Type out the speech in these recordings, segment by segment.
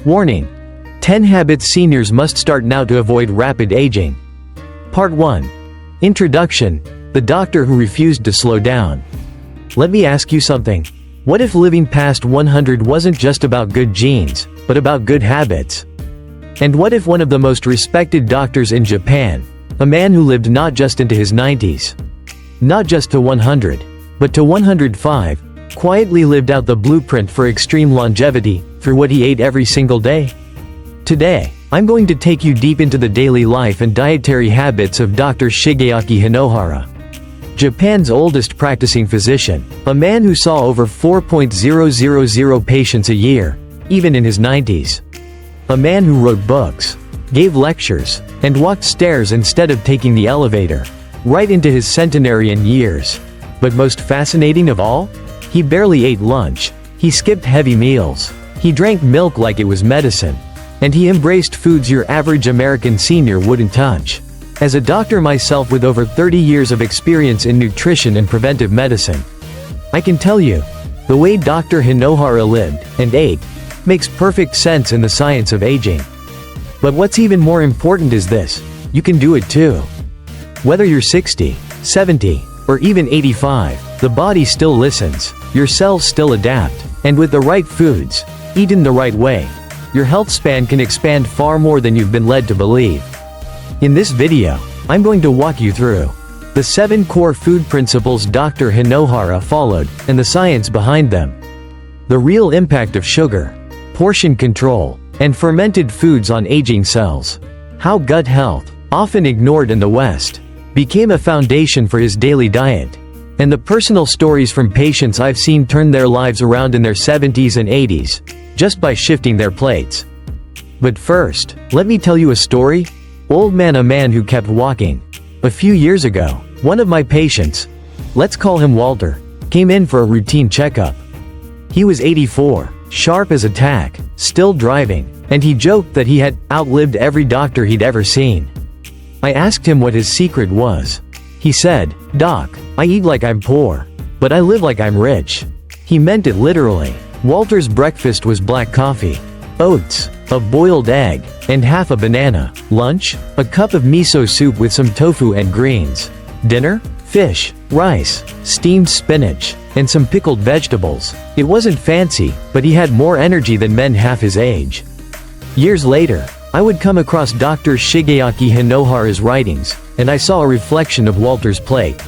Warning: 10 habits seniors must start now to avoid rapid aging. Part 1. Introduction: The doctor who refused to slow down. Let me ask you something. What if living past 100 wasn't just about good genes, but about good habits? And what if one of the most respected doctors in Japan, a man who lived not just into his 90s, not just to 100, but to 105, quietly lived out the blueprint for extreme longevity through what he ate every single day? Today, I'm going to take you deep into the daily life and dietary habits of Dr. Shigeaki Hinohara, Japan's oldest practicing physician, a man who saw over 4,000 patients a year, even in his 90s. A man who wrote books, gave lectures, and walked stairs instead of taking the elevator, right into his centenarian years. But most fascinating of all? He barely ate lunch, he skipped heavy meals, he drank milk like it was medicine, and he embraced foods your average American senior wouldn't touch. As a doctor myself with over 30 years of experience in nutrition and preventive medicine, I can tell you, the way Dr. Hinohara lived and ate makes perfect sense in the science of aging. But what's even more important is this: you can do it too. Whether you're 60, 70, or even 85, the body still listens, your cells still adapt, and with the right foods, eaten the right way, your health span can expand far more than you've been led to believe. In this video, I'm going to walk you through the 7 core food principles Dr. Hinohara followed, and the science behind them. The real impact of sugar, portion control, and fermented foods on aging cells. How gut health, often ignored in the West, became a foundation for his daily diet. And the personal stories from patients I've seen turn their lives around in their 70s and 80s, just by shifting their plates. But first, let me tell you a story. A man who kept walking. A few years ago, one of my patients, let's call him Walter, came in for a routine checkup. He was 84, sharp as a tack, still driving, and he joked that he had outlived every doctor he'd ever seen. I asked him what his secret was. He said, "Doc, I eat like I'm poor, but I live like I'm rich." He meant it literally. Walter's breakfast was black coffee, oats, a boiled egg, and half a banana. Lunch, a cup of miso soup with some tofu and greens. Dinner, fish, rice, steamed spinach, and some pickled vegetables. It wasn't fancy, but he had more energy than men half his age. Years later, I would come across Dr. Shigeaki Hinohara's writings, and I saw a reflection of Walter's plate.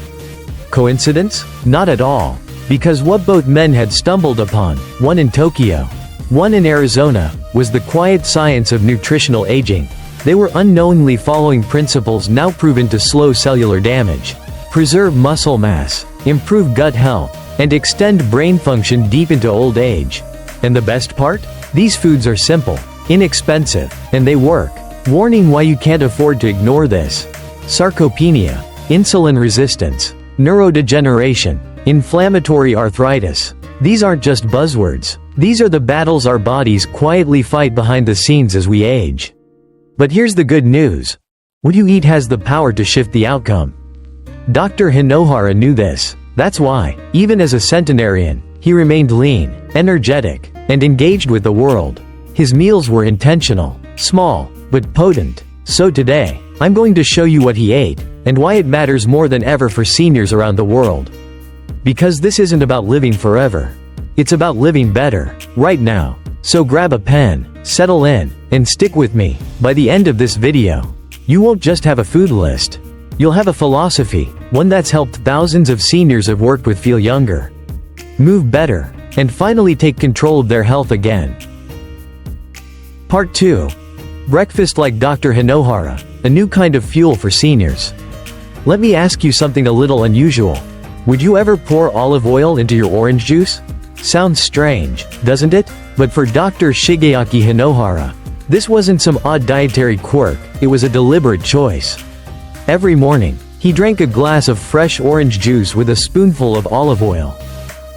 Coincidence? Not at all. Because what both men had stumbled upon, one in Tokyo, one in Arizona, was the quiet science of nutritional aging. They were unknowingly following principles now proven to slow cellular damage, preserve muscle mass, improve gut health, and extend brain function deep into old age. And the best part? These foods are simple, inexpensive, and they work. Warning: why you can't afford to ignore this. Sarcopenia, insulin resistance, neurodegeneration, inflammatory arthritis. These aren't just buzzwords. These are the battles our bodies quietly fight behind the scenes as we age. But here's the good news. What you eat has the power to shift the outcome. Dr. Hinohara knew this. That's why, even as a centenarian, he remained lean, energetic, and engaged with the world. His meals were intentional, small, but potent. So today, I'm going to show you what he ate, and why it matters more than ever for seniors around the world. Because this isn't about living forever. It's about living better, right now. So grab a pen, settle in, and stick with me. By the end of this video, you won't just have a food list. You'll have a philosophy, one that's helped thousands of seniors I've worked with feel younger, move better, and finally take control of their health again. Part 2. Breakfast like Dr. Hinohara, a new kind of fuel for seniors. Let me ask you something a little unusual. Would you ever pour olive oil into your orange juice? Sounds strange, doesn't it? But for Dr. Shigeaki Hinohara, this wasn't some odd dietary quirk, it was a deliberate choice. Every morning, he drank a glass of fresh orange juice with a spoonful of olive oil,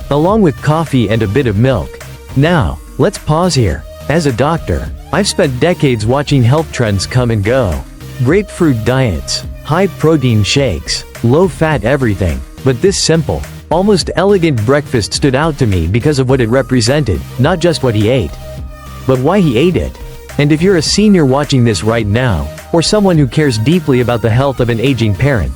along with coffee and a bit of milk. Now, let's pause here. As a doctor, I've spent decades watching health trends come and go. Grapefruit diets, high-protein shakes, low-fat everything. But this simple, almost elegant breakfast stood out to me because of what it represented, not just what he ate. but why he ate it. And if you're a senior watching this right now, or someone who cares deeply about the health of an aging parent,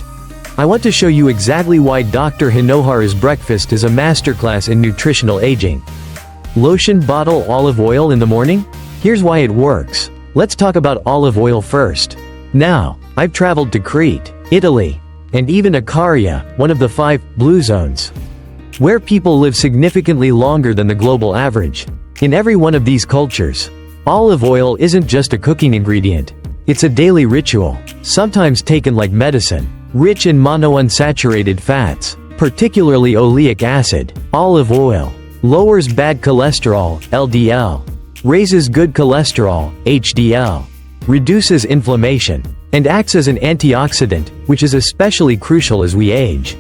I want to show you exactly why Dr. Hinohara's breakfast is a masterclass in nutritional aging. Lotion bottle olive oil in the morning? Here's why it works. Let's talk about olive oil first. Now, I've traveled to Crete, Italy, and even Icaria, one of the 5 blue zones, where people live significantly longer than the global average. In every one of these cultures, olive oil isn't just a cooking ingredient. It's a daily ritual, sometimes taken like medicine. Rich in monounsaturated fats, particularly oleic acid, olive oil lowers bad cholesterol, LDL, raises good cholesterol, HDL, reduces inflammation, and acts as an antioxidant, which is especially crucial as we age.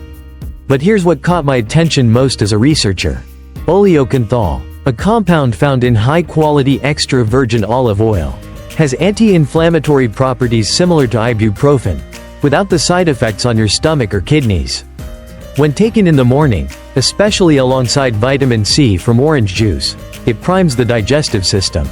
But here's what caught my attention most as a researcher. Oleocanthal, a compound found in high-quality extra virgin olive oil, has anti-inflammatory properties similar to ibuprofen, without the side effects on your stomach or kidneys. When taken in the morning, especially alongside vitamin C from orange juice, it primes the digestive system,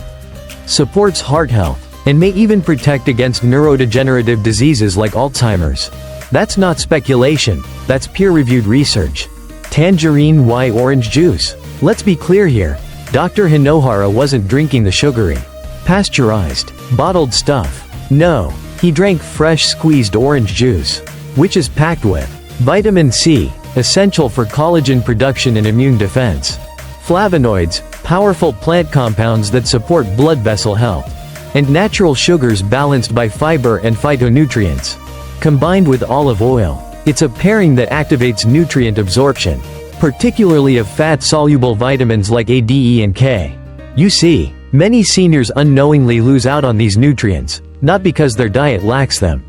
supports heart health, and may even protect against neurodegenerative diseases like Alzheimer's. That's not speculation, that's peer-reviewed research. Tangerine, why orange juice? Let's be clear here, Dr. Hinohara wasn't drinking the sugary, pasteurized, bottled stuff. No, he drank fresh squeezed orange juice, which is packed with vitamin C, essential for collagen production and immune defense, flavonoids, powerful plant compounds that support blood vessel health, and natural sugars balanced by fiber and phytonutrients. Combined with olive oil, it's a pairing that activates nutrient absorption, particularly of fat-soluble vitamins like A, D, E, and K. You see, many seniors unknowingly lose out on these nutrients, not because their diet lacks them,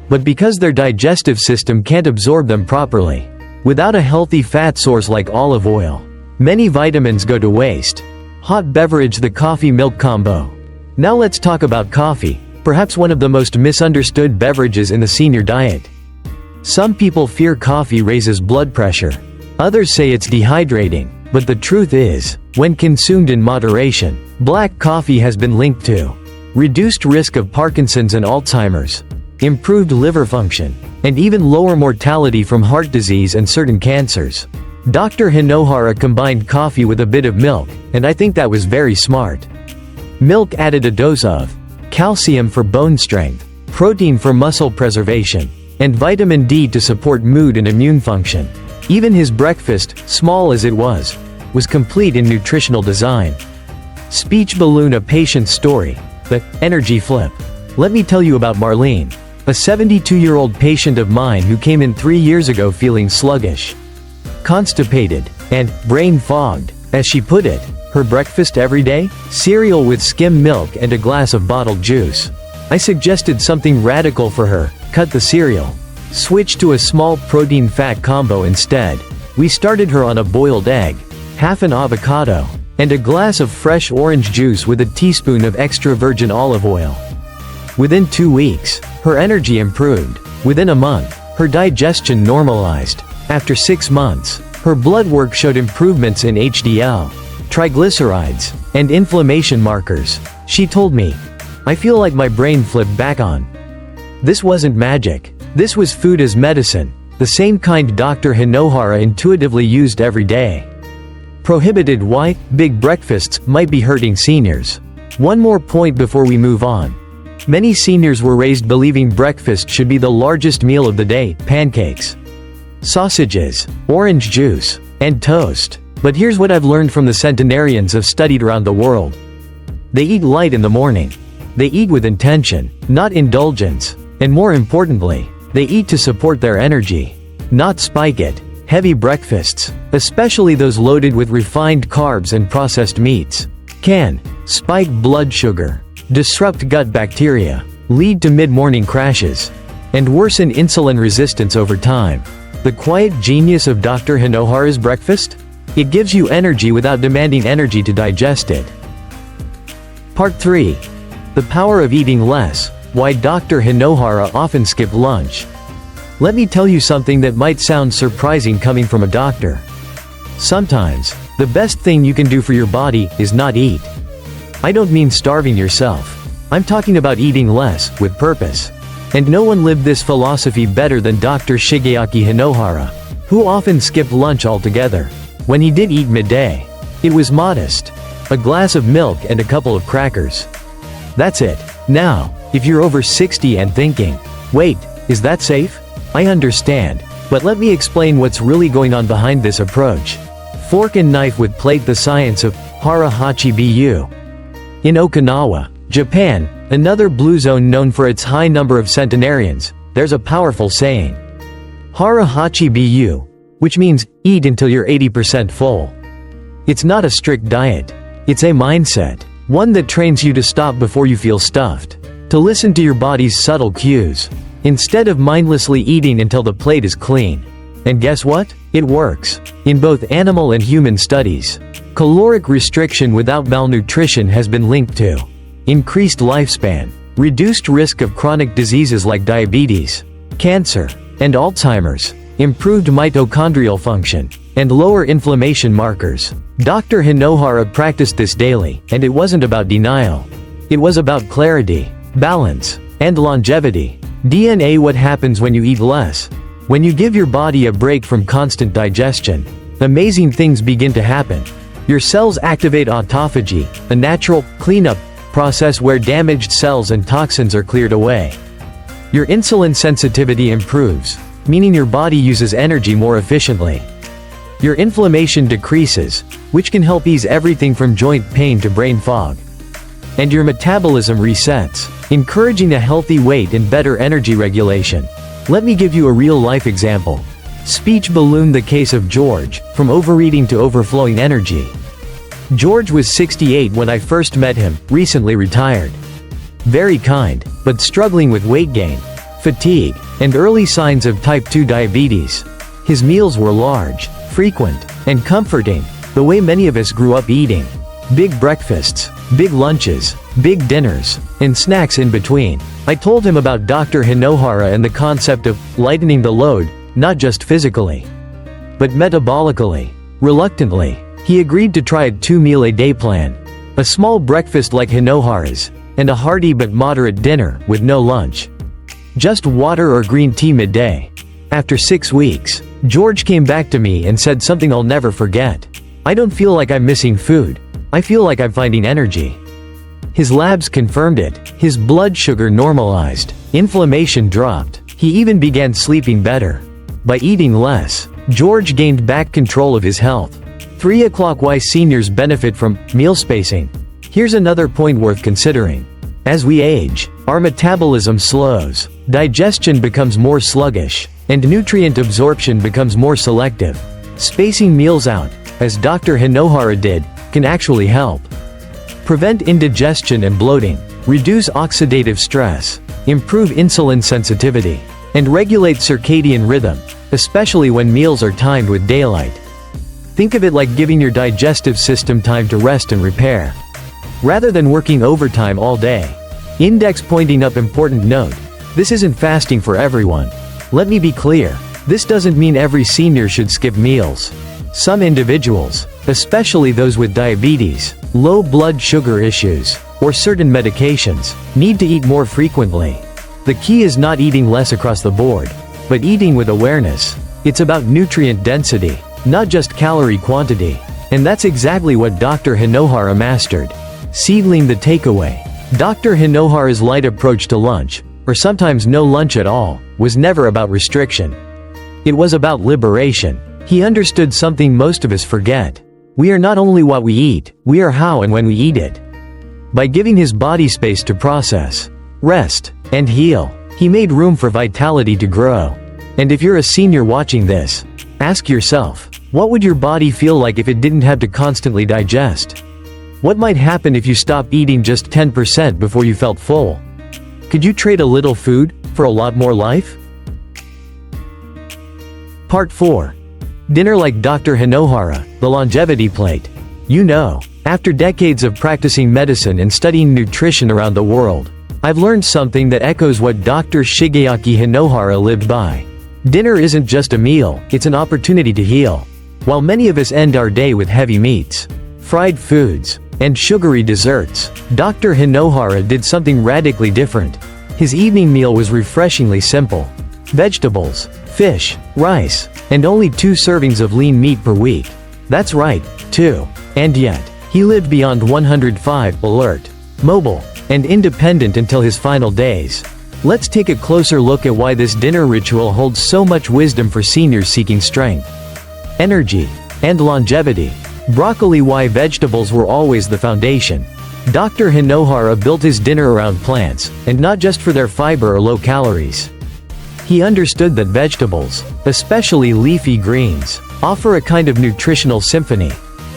but because their digestive system can't absorb them properly. Without a healthy fat source like olive oil, many vitamins go to waste. Hot beverage, the coffee-milk combo. Now let's talk about coffee, perhaps one of the most misunderstood beverages in the senior diet. Some people fear coffee raises blood pressure. Others say it's dehydrating, but the truth is, when consumed in moderation, black coffee has been linked to reduced risk of Parkinson's and Alzheimer's, improved liver function, and even lower mortality from heart disease and certain cancers. Dr. Hinohara combined coffee with a bit of milk, and I think that was very smart. Milk added a dose of calcium for bone strength, protein for muscle preservation, and vitamin D to support mood and immune function. Even his breakfast, small as it was complete in nutritional design. Speech balloon, a patient's story. The energy flip. Let me tell you about Marlene, a 72-year-old patient of mine who came in 3 years ago feeling sluggish, constipated, and brain-fogged. As she put it, her breakfast every day? Cereal with skim milk and a glass of bottled juice. I suggested something radical for her: cut the cereal. Switch to a small protein-fat combo instead. We started her on a boiled egg, half an avocado, and a glass of fresh orange juice with a teaspoon of extra virgin olive oil. Within 2 weeks, her energy improved. Within a month, her digestion normalized. After 6 months, her blood work showed improvements in HDL, triglycerides, and inflammation markers. She told me, "I feel like my brain flipped back on." This wasn't magic. This was food as medicine, the same kind Dr. Hinohara intuitively used every day. Prohibited. Why? Big breakfasts might be hurting seniors. One more point before we move on. Many seniors were raised believing breakfast should be the largest meal of the day: pancakes, sausages, orange juice, and toast. But here's what I've learned from the centenarians I've studied around the world. They eat light in the morning. They eat with intention, not indulgence. And more importantly, they eat to support their energy, not spike it. Heavy breakfasts, especially those loaded with refined carbs and processed meats, can spike blood sugar, disrupt gut bacteria, lead to mid-morning crashes, and worsen insulin resistance over time. The quiet genius of Dr. Hinohara's breakfast? It gives you energy without demanding energy to digest it. Part 3. The power of eating less. Why Dr. Hinohara often skipped lunch. Let me tell you something that might sound surprising coming from a doctor. Sometimes, the best thing you can do for your body is not eat. I don't mean starving yourself. I'm talking about eating less, with purpose. And no one lived this philosophy better than Dr. Shigeaki Hinohara, who often skipped lunch altogether. When he did eat midday, it was modest. A glass of milk and a couple of crackers. That's it. Now, if you're over 60 and thinking, wait, is that safe? I understand, but let me explain what's really going on behind this approach. Fork and knife with plate. The science of Hara Hachi Bu. In Okinawa, Japan, another blue zone known for its high number of centenarians, there's a powerful saying. Hara Hachi Bu, which means, eat until you're 80% full. It's not a strict diet. It's a mindset. One that trains you to stop before you feel stuffed. To listen to your body's subtle cues. Instead of mindlessly eating until the plate is clean. And guess what? It works. In both animal and human studies. Caloric restriction without malnutrition has been linked to increased lifespan, reduced risk of chronic diseases like diabetes, cancer, and Alzheimer's, improved mitochondrial function, and lower inflammation markers. Dr. Hinohara practiced this daily, and it wasn't about denial. It was about clarity, balance, and longevity. DNA. What happens when you eat less? When you give your body a break from constant digestion, amazing things begin to happen. Your cells activate autophagy, a natural cleanup process where damaged cells and toxins are cleared away. Your insulin sensitivity improves, meaning your body uses energy more efficiently. Your inflammation decreases, which can help ease everything from joint pain to brain fog. And your metabolism resets, encouraging a healthy weight and better energy regulation. Let me give you a real-life example. Speech balloon. The case of George, from overeating to overflowing energy. George was 68 when I first met him, recently retired. Very kind, but struggling with weight gain, fatigue, and early signs of type 2 diabetes. His meals were large, frequent, and comforting, the way many of us grew up eating. Big breakfasts, big lunches, big dinners, and snacks in between. I told him about Dr. Hinohara and the concept of lightening the load, not just physically, but metabolically. Reluctantly, he agreed to try a 2-meal-a-day plan. A small breakfast like Hinohara's, and a hearty but moderate dinner with no lunch. Just water or green tea midday. After 6 weeks, George came back to me and said something I'll never forget. I don't feel like I'm missing food. I feel like I'm finding energy. His labs confirmed it. His blood sugar normalized. Inflammation dropped. He even began sleeping better. By eating less, George gained back control of his health. 3 o'clock. Why seniors benefit from meal spacing. Here's another point worth considering. As we age, our metabolism slows, digestion becomes more sluggish, and nutrient absorption becomes more selective. Spacing meals out, as Dr. Hinohara did, can actually help. Prevent indigestion and bloating, reduce oxidative stress, improve insulin sensitivity, and regulate circadian rhythm, especially when meals are timed with daylight. Think of it like giving your digestive system time to rest and repair, rather than working overtime all day. Index pointing up. Important note: this isn't fasting for everyone. Let me be clear, this doesn't mean every senior should skip meals. Some individuals, especially those with diabetes, low blood sugar issues, or certain medications, need to eat more frequently. The key is not eating less across the board, but eating with awareness. It's about nutrient density, not just calorie quantity. And that's exactly what Dr. Hinohara mastered. Seedling. The takeaway. Dr. Hinohara's light approach to lunch, or sometimes no lunch at all, was never about restriction. It was about liberation. He understood something most of us forget. We are not only what we eat, we are how and when we eat it. By giving his body space to process, rest, and heal, he made room for vitality to grow. And if you're a senior watching this, ask yourself, what would your body feel like if it didn't have to constantly digest? What might happen if you stopped eating just 10% before you felt full? Could you trade a little food for a lot more life? Part 4. Dinner like Dr. Hinohara, the longevity plate. You know, after decades of practicing medicine and studying nutrition around the world, I've learned something that echoes what Dr. Shigeaki Hinohara lived by. Dinner isn't just a meal, it's an opportunity to heal. While many of us end our day with heavy meats, fried foods, and sugary desserts. Dr. Hinohara did something radically different. His evening meal was refreshingly simple. Vegetables, fish, rice, and only 2 servings of lean meat per week. That's right, 2. And yet, he lived beyond 105, alert, mobile, and independent until his final days. Let's take a closer look at why this dinner ritual holds so much wisdom for seniors seeking strength, energy, and longevity. Broccoli. Why vegetables were always the foundation. Dr. Hinohara built his dinner around plants, and not just for their fiber or low calories. He understood that vegetables, especially leafy greens, offer a kind of nutritional symphony.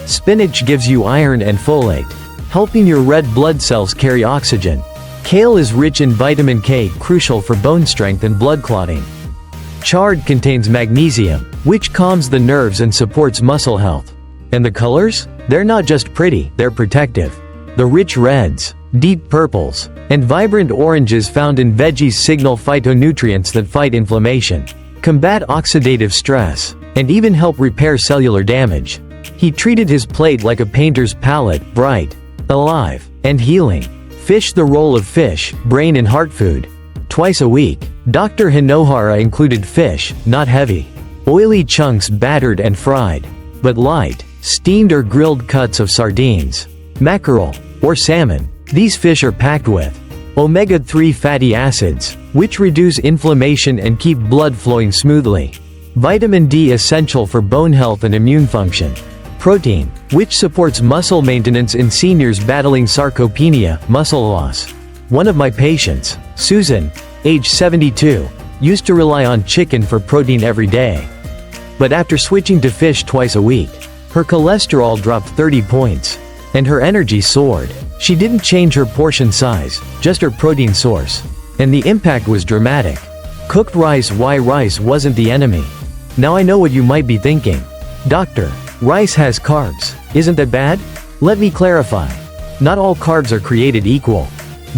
Spinach gives you iron and folate, helping your red blood cells carry oxygen. Kale is rich in vitamin K, crucial for bone strength and blood clotting. Chard contains magnesium, which calms the nerves and supports muscle health. And the colors? They're not just pretty, they're protective. The rich reds, deep purples, and vibrant oranges found in veggies signal phytonutrients that fight inflammation, combat oxidative stress, and even help repair cellular damage. He treated his plate like a painter's palette, bright, alive, and healing. Fish. The role of fish, brain and heart food. Twice a week, Dr. Hinohara included fish, not heavy, oily chunks battered and fried, but light, steamed or grilled cuts of sardines, mackerel, or salmon. These fish are packed with omega-3 fatty acids, which reduce inflammation and keep blood flowing smoothly. Vitamin D, essential for bone health and immune function. Protein, which supports muscle maintenance in seniors battling sarcopenia, muscle loss. One of my patients, Susan, age 72, used to rely on chicken for protein every day. But after switching to fish twice a week, her cholesterol dropped 30 points, and her energy soared. She didn't change her portion size, just her protein source. And the impact was dramatic. Cooked rice. Why rice wasn't the enemy? Now I know what you might be thinking. Doctor, rice has carbs. Isn't that bad? Let me clarify. Not all carbs are created equal.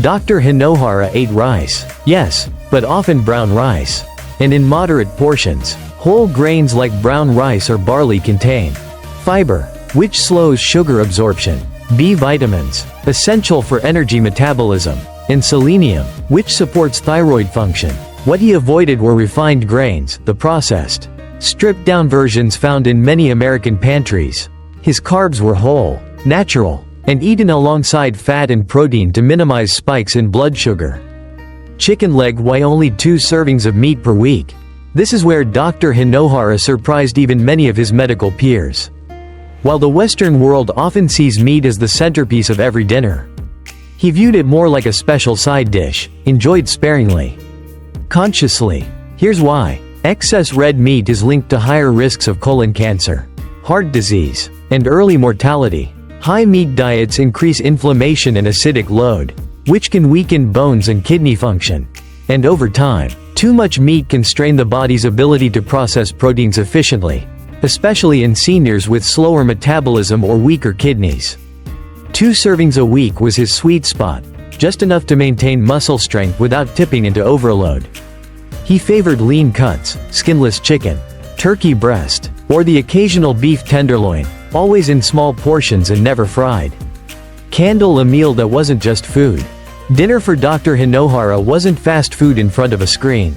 Dr. Hinohara ate rice, yes, but often brown rice. And in moderate portions. Whole grains like brown rice or barley contain fiber, which slows sugar absorption, B vitamins, essential for energy metabolism, and selenium, which supports thyroid function. What he avoided were refined grains, the processed, stripped-down versions found in many American pantries. His carbs were whole, natural, and eaten alongside fat and protein to minimize spikes in blood sugar. Chicken leg. Why only 2 servings of meat per week? This is where Dr. Hinohara surprised even many of his medical peers. While the Western world often sees meat as the centerpiece of every dinner, he viewed it more like a special side dish, enjoyed sparingly. Consciously. Here's why. Excess red meat is linked to higher risks of colon cancer, heart disease, and early mortality. High meat diets increase inflammation and acidic load, which can weaken bones and kidney function. And over time, too much meat can strain the body's ability to process proteins efficiently, especially in seniors with slower metabolism or weaker kidneys. 2 servings a week was his sweet spot, just enough to maintain muscle strength without tipping into overload. He favored lean cuts, skinless chicken, turkey breast, or the occasional beef tenderloin, always in small portions and never fried. Candle. A meal that wasn't just food. Dinner for Dr. Hinohara wasn't fast food in front of a screen.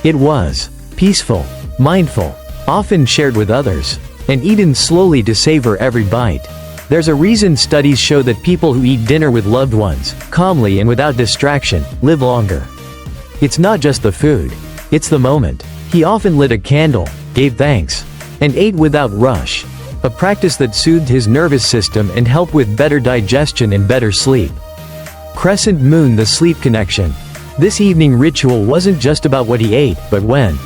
It was peaceful, mindful, often shared with others, and eaten slowly to savor every bite. There's a reason studies show that people who eat dinner with loved ones, calmly and without distraction, live longer. It's not just the food, it's the moment. He often lit a candle, gave thanks, and ate without rush, a practice that soothed his nervous system and helped with better digestion and better sleep. Crescent moon. The sleep connection. This evening ritual wasn't just about what he ate, but when.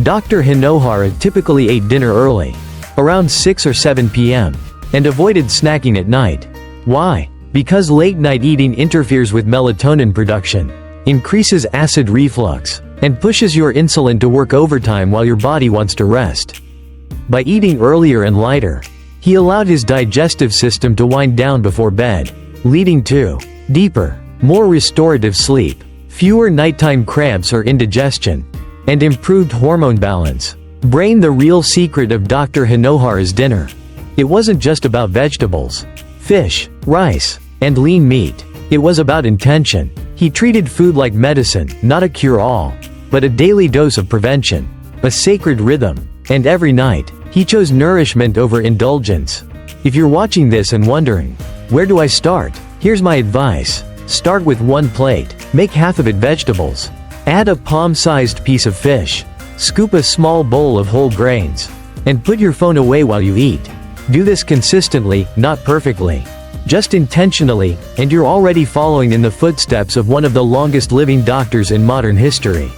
Dr. Hinohara typically ate dinner early, around 6 or 7 p.m., and avoided snacking at night. Why? Because late-night eating interferes with melatonin production, increases acid reflux, and pushes your insulin to work overtime while your body wants to rest. By eating earlier and lighter, he allowed his digestive system to wind down before bed, leading to deeper, more restorative sleep, fewer nighttime cramps or indigestion, and improved hormone balance. Brain. The real secret of Dr. Hinohara's dinner. It wasn't just about vegetables, fish, rice, and lean meat. It was about intention. He treated food like medicine, not a cure-all, but a daily dose of prevention, a sacred rhythm. And every night, he chose nourishment over indulgence. If you're watching this and wondering, where do I start? Here's my advice. Start with one plate. Make half of it vegetables. Add a palm-sized piece of fish. Scoop a small bowl of whole grains. And put your phone away while you eat. Do this consistently, not perfectly. Just intentionally, and you're already following in the footsteps of one of the longest living doctors in modern history.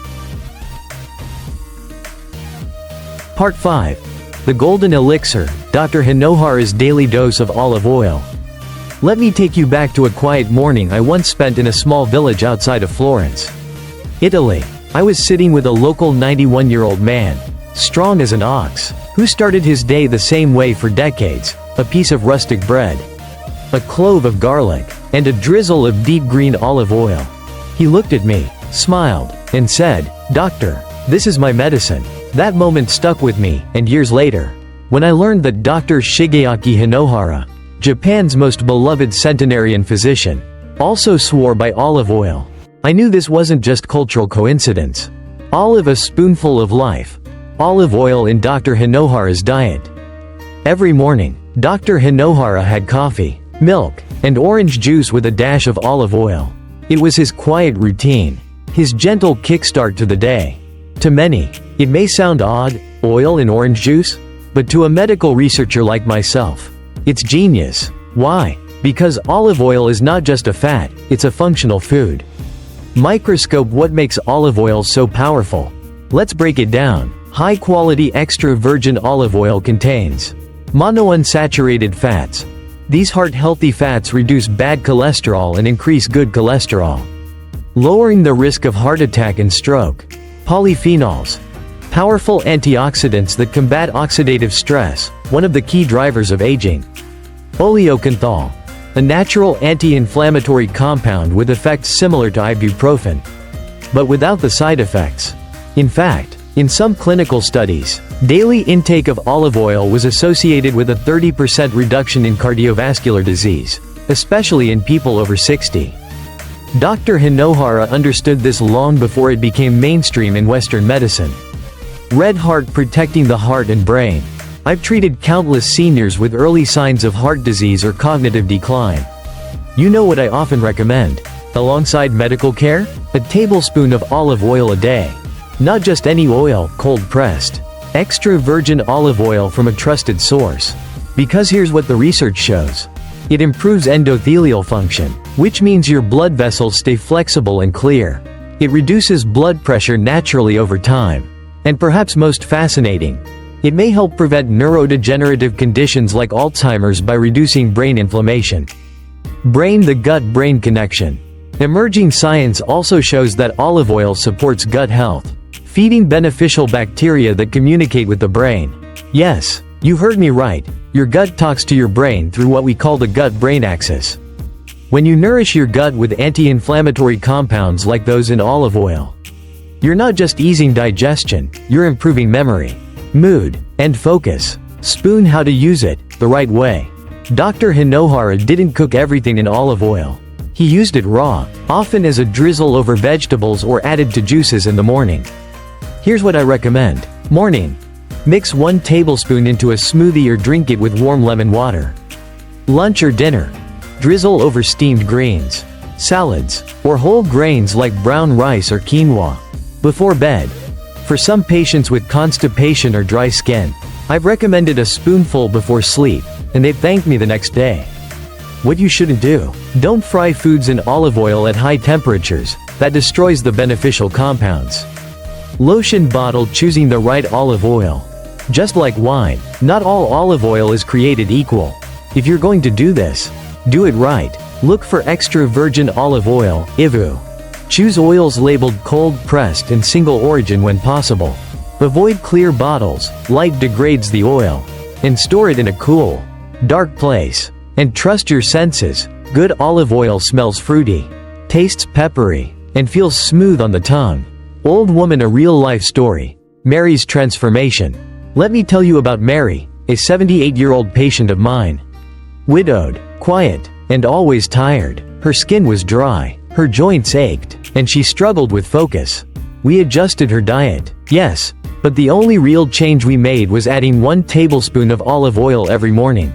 Part 5. The Golden Elixir, Dr. Hinohara's Daily Dose of Olive Oil. Let me take you back to a quiet morning I once spent in a small village outside of Florence, Italy. I was sitting with a local 91-year-old man, strong as an ox, who started his day the same way for decades: a piece of rustic bread, a clove of garlic, and a drizzle of deep green olive oil. He looked at me, smiled, and said, "Doctor, this is my medicine." That moment stuck with me, and years later, when I learned that Dr. Shigeaki Hinohara, Japan's most beloved centenarian physician, also swore by olive oil, I knew this wasn't just cultural coincidence. Olive, a spoonful of life. Olive oil in Dr. Hinohara's diet. Every morning, Dr. Hinohara had coffee, milk, and orange juice with a dash of olive oil. It was his quiet routine, his gentle kickstart to the day. To many, it may sound odd, oil in orange juice? But to a medical researcher like myself, it's genius. Why? Because olive oil is not just a fat, it's a functional food. Microscope what makes olive oil so powerful. Let's break it down. High-quality extra virgin olive oil contains monounsaturated fats. These heart-healthy fats reduce bad cholesterol and increase good cholesterol, lowering the risk of heart attack and stroke. Polyphenols, powerful antioxidants that combat oxidative stress, one of the key drivers of aging. Oleocanthal, a natural anti-inflammatory compound with effects similar to ibuprofen, but without the side effects. In fact, in some clinical studies, daily intake of olive oil was associated with a 30% reduction in cardiovascular disease, especially in people over 60. Dr. Hinohara understood this long before it became mainstream in Western medicine. Red Heart, protecting the heart and brain. I've treated countless seniors with early signs of heart disease or cognitive decline. You know what I often recommend? Alongside medical care? A tablespoon of olive oil a day. Not just any oil, cold-pressed. Extra virgin olive oil from a trusted source. Because here's what the research shows. It improves endothelial function, which means your blood vessels stay flexible and clear. It reduces blood pressure naturally over time. And perhaps most fascinating, it may help prevent neurodegenerative conditions like Alzheimer's by reducing brain inflammation. Brain, the gut-brain connection. Emerging science also shows that olive oil supports gut health, feeding beneficial bacteria that communicate with the brain. Yes, you heard me right. Your gut talks to your brain through what we call the gut-brain axis. When you nourish your gut with anti-inflammatory compounds like those in olive oil, you're not just easing digestion, you're improving memory, mood, and focus. Spoon how to use it the right way. Dr. Hinohara didn't cook everything in olive oil. He used it raw, often as a drizzle over vegetables or added to juices in the morning. Here's what I recommend. Morning. Mix 1 tablespoon into a smoothie or drink it with warm lemon water. Lunch or dinner. Drizzle over steamed greens, salads, or whole grains like brown rice or quinoa. Before bed. For some patients with constipation or dry skin, I've recommended a spoonful before sleep, and they've thanked me the next day. What you shouldn't do. Don't fry foods in olive oil at high temperatures. That destroys the beneficial compounds. Lotion bottle, choosing the right olive oil. Just like wine, not all olive oil is created equal. If you're going to do this, do it right. Look for extra virgin olive oil, IVU. Choose oils labeled cold-pressed and single origin when possible. Avoid clear bottles, light degrades the oil. And store it in a cool, dark place. And trust your senses. Good olive oil smells fruity, tastes peppery, and feels smooth on the tongue. Old woman, a real-life story. Mary's transformation. Let me tell you about Mary, a 78-year-old patient of mine. Widowed, Quiet, and always tired. Her skin was dry, her joints ached, and she struggled with focus. We adjusted her diet, yes, but the only real change we made was adding 1 tablespoon of olive oil every morning.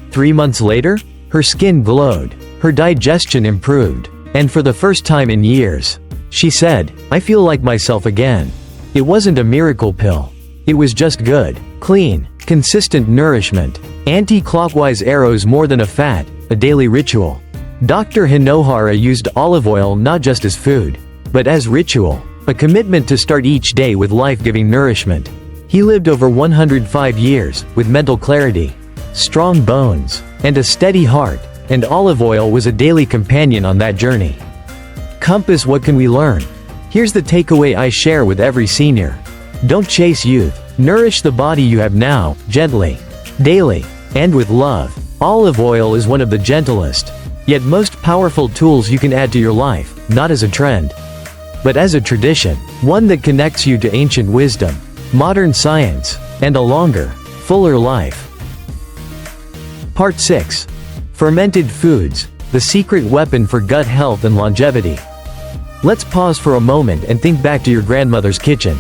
3 months later, her skin glowed, her digestion improved, and for the first time in years, she said, "I feel like myself again." It wasn't a miracle pill. It was just good, clean, consistent nourishment. Anti-clockwise arrows more than a fad, a daily ritual. Dr. Hinohara used olive oil not just as food, but as ritual, a commitment to start each day with life-giving nourishment. He lived over 105 years, with mental clarity, strong bones, and a steady heart, and olive oil was a daily companion on that journey. Compass, what can we learn? Here's the takeaway I share with every senior. Don't chase youth. Nourish the body you have now, gently, daily, and with love. Olive oil is one of the gentlest, yet most powerful tools you can add to your life, not as a trend, but as a tradition, one that connects you to ancient wisdom, modern science, and a longer, fuller life. Part 6. Fermented foods, the secret weapon for gut health and longevity. Let's pause for a moment and think back to your grandmother's kitchen.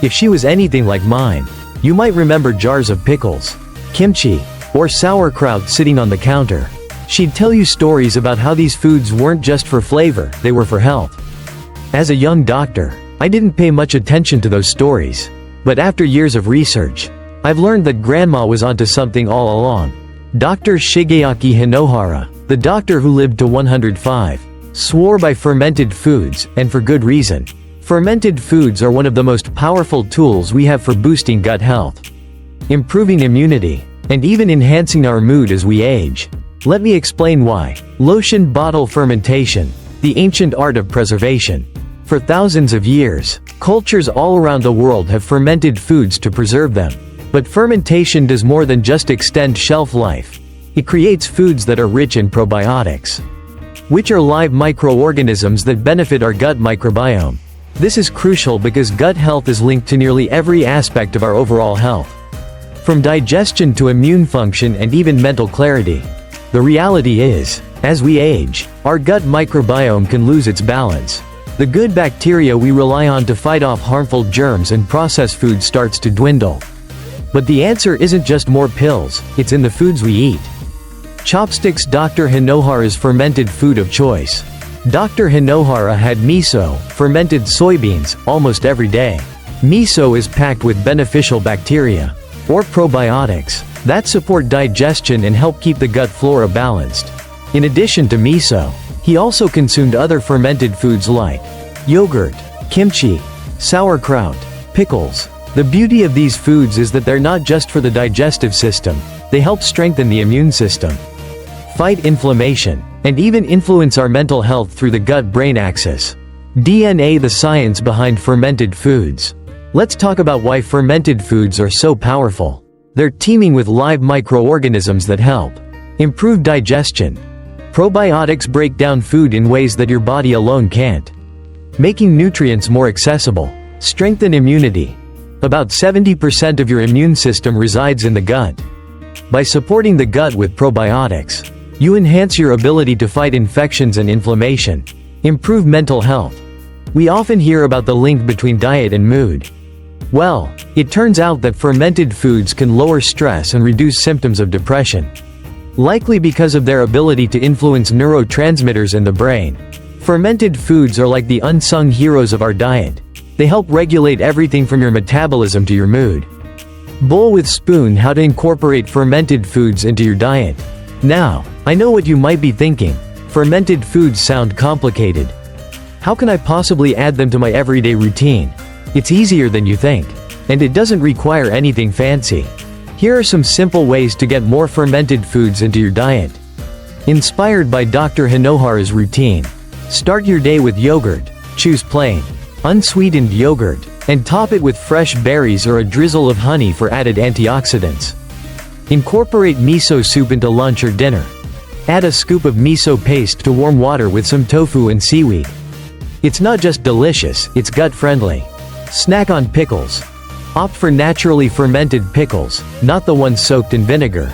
If she was anything like mine, you might remember jars of pickles, kimchi, or sauerkraut sitting on the counter. She'd tell you stories about how these foods weren't just for flavor, they were for health. As a young doctor, I didn't pay much attention to those stories. But after years of research, I've learned that Grandma was onto something all along. Dr. Shigeaki Hinohara, the doctor who lived to 105, swore by fermented foods, and for good reason. Fermented foods are one of the most powerful tools we have for boosting gut health, improving immunity, and even enhancing our mood as we age. Let me explain why. Lotion bottle fermentation, the ancient art of preservation. For thousands of years, cultures all around the world have fermented foods to preserve them. But fermentation does more than just extend shelf life. It creates foods that are rich in probiotics, which are live microorganisms that benefit our gut microbiome. This is crucial because gut health is linked to nearly every aspect of our overall health, from digestion to immune function and even mental clarity. The reality is, as we age, our gut microbiome can lose its balance. The good bacteria we rely on to fight off harmful germs and processed food starts to dwindle. But the answer isn't just more pills, it's in the foods we eat. Chopsticks, Dr. Hinohara's fermented food of choice. Dr. Hinohara had miso, fermented soybeans, almost every day. Miso is packed with beneficial bacteria, or probiotics, that support digestion and help keep the gut flora balanced. In addition to miso, he also consumed other fermented foods like yogurt, kimchi, sauerkraut, pickles. The beauty of these foods is that they're not just for the digestive system, they help strengthen the immune system, fight inflammation, and even influence our mental health through the gut-brain axis. DNA, the science behind fermented foods. Let's talk about why fermented foods are so powerful. They're teeming with live microorganisms that help improve digestion. Probiotics break down food in ways that your body alone can't, making nutrients more accessible. Strengthen immunity. About 70% of your immune system resides in the gut. By supporting the gut with probiotics, you enhance your ability to fight infections and inflammation, improve mental health. We often hear about the link between diet and mood. Well, it turns out that fermented foods can lower stress and reduce symptoms of depression, likely because of their ability to influence neurotransmitters in the brain. Fermented foods are like the unsung heroes of our diet. They help regulate everything from your metabolism to your mood. Bowl with spoon, how to incorporate fermented foods into your diet. Now, I know what you might be thinking. Fermented foods sound complicated. How can I possibly add them to my everyday routine? It's easier than you think, and it doesn't require anything fancy. Here are some simple ways to get more fermented foods into your diet. Inspired by Dr. Hinohara's routine. Start your day with yogurt. Choose plain, unsweetened yogurt, and top it with fresh berries or a drizzle of honey for added antioxidants. Incorporate miso soup into lunch or dinner. Add a scoop of miso paste to warm water with some tofu and seaweed. It's not just delicious, it's gut-friendly. Snack on pickles. Opt for naturally fermented pickles, not the ones soaked in vinegar.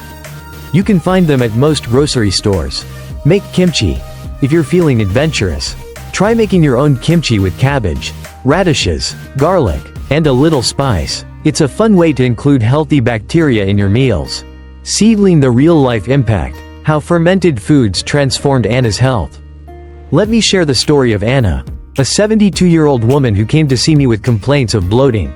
You can find them at most grocery stores. Make kimchi. If you're feeling adventurous, try making your own kimchi with cabbage, radishes, garlic, and a little spice. It's a fun way to include healthy bacteria in your meals. Seedling the real-life impact. How fermented foods transformed Anna's health. Let me share the story of Anna, a 72-year-old woman who came to see me with complaints of bloating,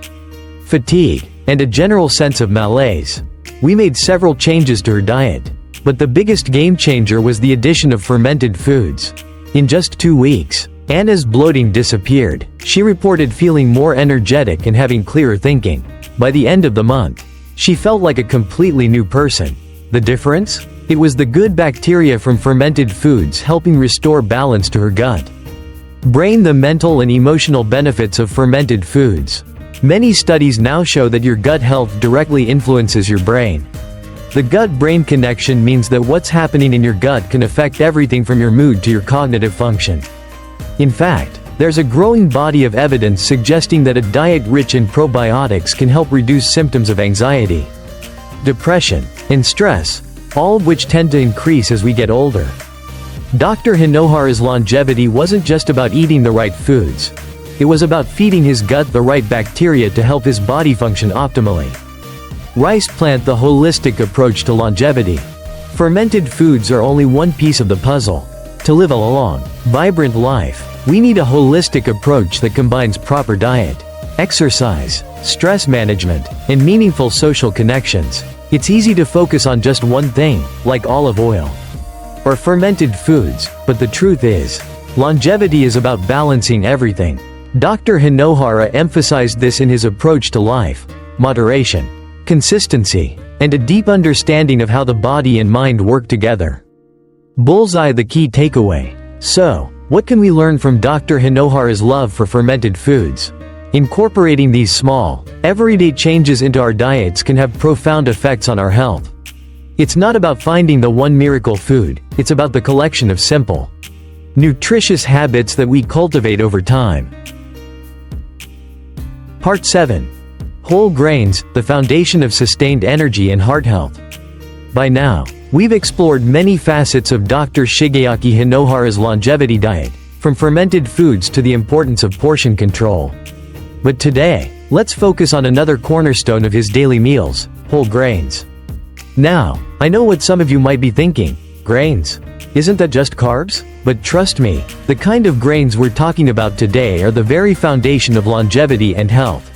fatigue, and a general sense of malaise. We made several changes to her diet, but the biggest game changer was the addition of fermented foods. In just 2 weeks, Anna's bloating disappeared. She reported feeling more energetic and having clearer thinking. By the end of the month, she felt like a completely new person. The difference? It was the good bacteria from fermented foods helping restore balance to her gut. Brain. The mental and emotional benefits of fermented foods. Many studies now show that your gut health directly influences your brain. The gut-brain connection means that what's happening in your gut can affect everything from your mood to your cognitive function. In fact, there's a growing body of evidence suggesting that a diet rich in probiotics can help reduce symptoms of anxiety, depression, and stress, all of which tend to increase as we get older. Dr. Hinohara's longevity wasn't just about eating the right foods. It was about feeding his gut the right bacteria to help his body function optimally. Rice plant. The holistic approach to longevity. Fermented foods are only one piece of the puzzle. To live a long, vibrant life, we need a holistic approach that combines proper diet, exercise, stress management, and meaningful social connections. It's easy to focus on just one thing, like olive oil or fermented foods, but the truth is, longevity is about balancing everything. Dr. Hinohara emphasized this in his approach to life: moderation, consistency, and a deep understanding of how the body and mind work together. Bullseye. The key takeaway. So, what can we learn from Dr. Hinohara's love for fermented foods? Incorporating these small, everyday changes into our diets can have profound effects on our health. It's not about finding the one miracle food, it's about the collection of simple, nutritious habits that we cultivate over time. Part 7. Whole grains, the foundation of sustained energy and heart health. By now, we've explored many facets of Dr. Shigeaki Hinohara's longevity diet, from fermented foods to the importance of portion control. But today, let's focus on another cornerstone of his daily meals: whole grains. Now, I know what some of you might be thinking: grains? Isn't that just carbs? But trust me, the kind of grains we're talking about today are the very foundation of longevity and health.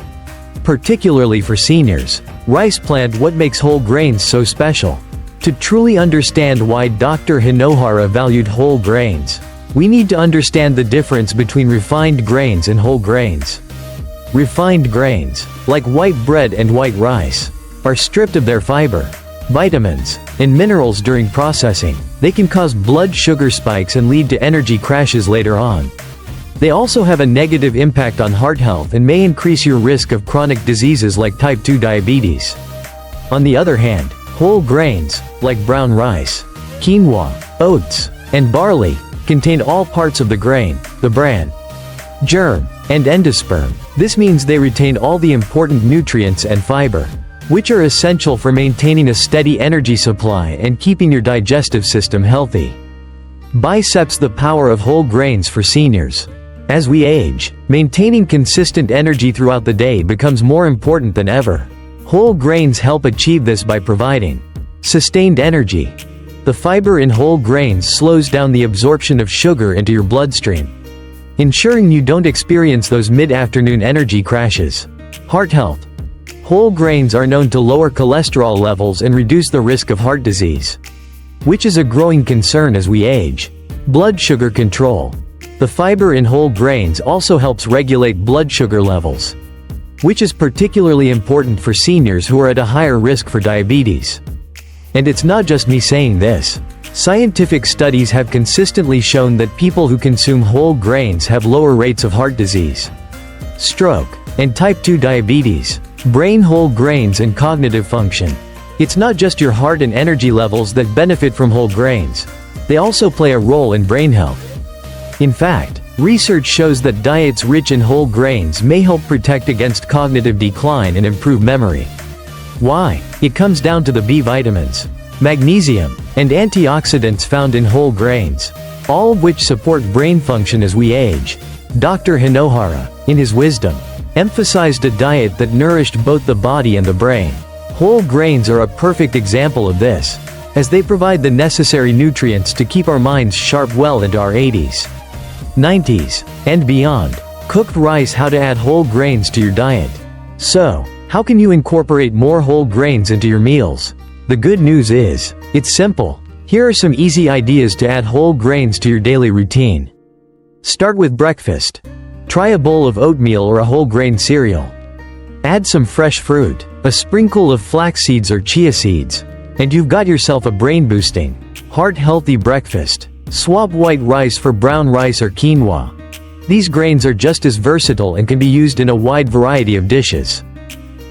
Particularly for seniors. Rice plant. What makes whole grains so special? To truly understand why Dr. Hinohara valued whole grains, we need to understand the difference between refined grains and whole grains. Refined grains, like white bread and white rice, are stripped of their fiber, vitamins, and minerals during processing. They can cause blood sugar spikes and lead to energy crashes later on. They also have a negative impact on heart health and may increase your risk of chronic diseases like type 2 diabetes. On the other hand, whole grains, like brown rice, quinoa, oats, and barley, contain all parts of the grain, the bran, germ, and endosperm. This means they retain all the important nutrients and fiber, which are essential for maintaining a steady energy supply and keeping your digestive system healthy. Biceps. The power of whole grains for seniors. As we age, maintaining consistent energy throughout the day becomes more important than ever. Whole grains help achieve this by providing sustained energy. The fiber in whole grains slows down the absorption of sugar into your bloodstream, ensuring you don't experience those mid-afternoon energy crashes. Heart health. Whole grains are known to lower cholesterol levels and reduce the risk of heart disease, which is a growing concern as we age. Blood sugar control. The fiber in whole grains also helps regulate blood sugar levels, which is particularly important for seniors who are at a higher risk for diabetes. And it's not just me saying this. Scientific studies have consistently shown that people who consume whole grains have lower rates of heart disease, stroke, and type 2 diabetes. Brain. Whole grains and cognitive function. It's not just your heart and energy levels that benefit from whole grains. They also play a role in brain health. In fact, research shows that diets rich in whole grains may help protect against cognitive decline and improve memory. Why? It comes down to the B vitamins. magnesium, and antioxidants found in whole grains, all of which support brain function as we age. Dr. Hinohara, in his wisdom, emphasized a diet that nourished both the body and the brain. Whole grains are a perfect example of this, as they provide the necessary nutrients to keep our minds sharp well into our 80s, 90s, and beyond. Cooked rice: how to add whole grains to your diet. So, how can you incorporate more whole grains into your meals? The good news is, it's simple. Here are some easy ideas to add whole grains to your daily routine. Start with breakfast. Try a bowl of oatmeal or a whole grain cereal. Add some fresh fruit, a sprinkle of flax seeds or chia seeds, and you've got yourself a brain-boosting, heart-healthy breakfast. Swap white rice for brown rice or quinoa. These grains are just as versatile and can be used in a wide variety of dishes,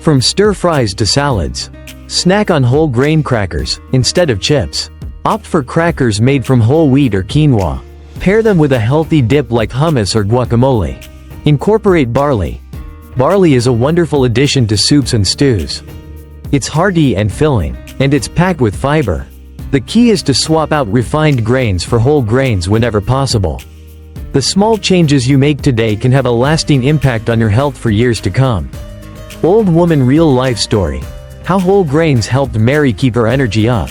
from stir-fries to salads. Snack on whole grain crackers, instead of chips. Opt for crackers made from whole wheat or quinoa. Pair them with a healthy dip like hummus or guacamole. Incorporate barley. Barley is a wonderful addition to soups and stews. It's hearty and filling, and it's packed with fiber. The key is to swap out refined grains for whole grains whenever possible. The small changes you make today can have a lasting impact on your health for years to come. Old woman real-life story. How whole grains helped Mary keep her energy up.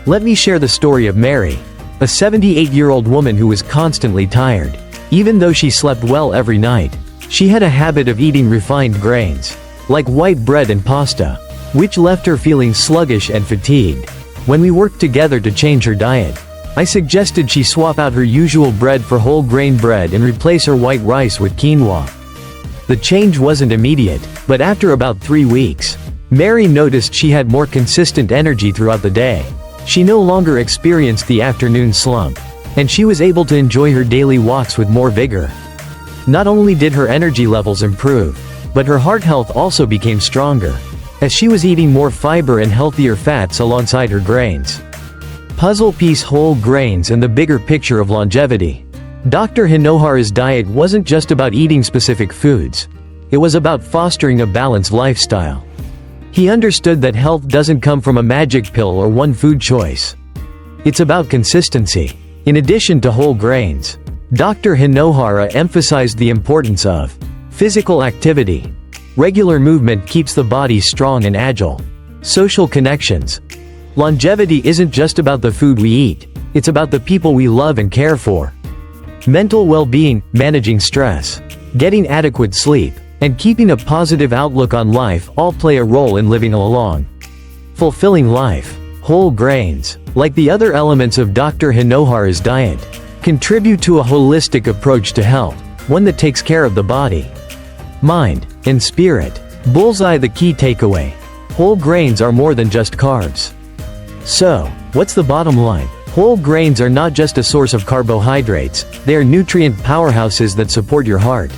Let me share the story of Mary, a 78-year-old woman who was constantly tired. Even though she slept well every night, she had a habit of eating refined grains, like white bread and pasta, which left her feeling sluggish and fatigued. When we worked together to change her diet, I suggested she swap out her usual bread for whole grain bread and replace her white rice with quinoa. The change wasn't immediate, but after about 3 weeks, Mary noticed she had more consistent energy throughout the day. She no longer experienced the afternoon slump, and she was able to enjoy her daily walks with more vigor. Not only did her energy levels improve, but her heart health also became stronger, as she was eating more fiber and healthier fats alongside her grains. Puzzle piece: whole grains and the bigger picture of longevity. Dr. Hinohara's diet wasn't just about eating specific foods. It was about fostering a balanced lifestyle. He understood that health doesn't come from a magic pill or one food choice. It's about consistency. In addition to whole grains, Dr. Hinohara emphasized the importance of physical activity. Regular movement keeps the body strong and agile. Social connections. Longevity isn't just about the food we eat, it's about the people we love and care for. Mental well-being, managing stress, getting adequate sleep, and keeping a positive outlook on life all play a role in living a long, fulfilling life. Whole grains, like the other elements of Dr. Hinohara's diet, contribute to a holistic approach to health, one that takes care of the body, mind, and spirit. Bullseye: the key takeaway. Whole grains are more than just carbs. So, what's the bottom line? Whole grains are not just a source of carbohydrates, they are nutrient powerhouses that support your heart,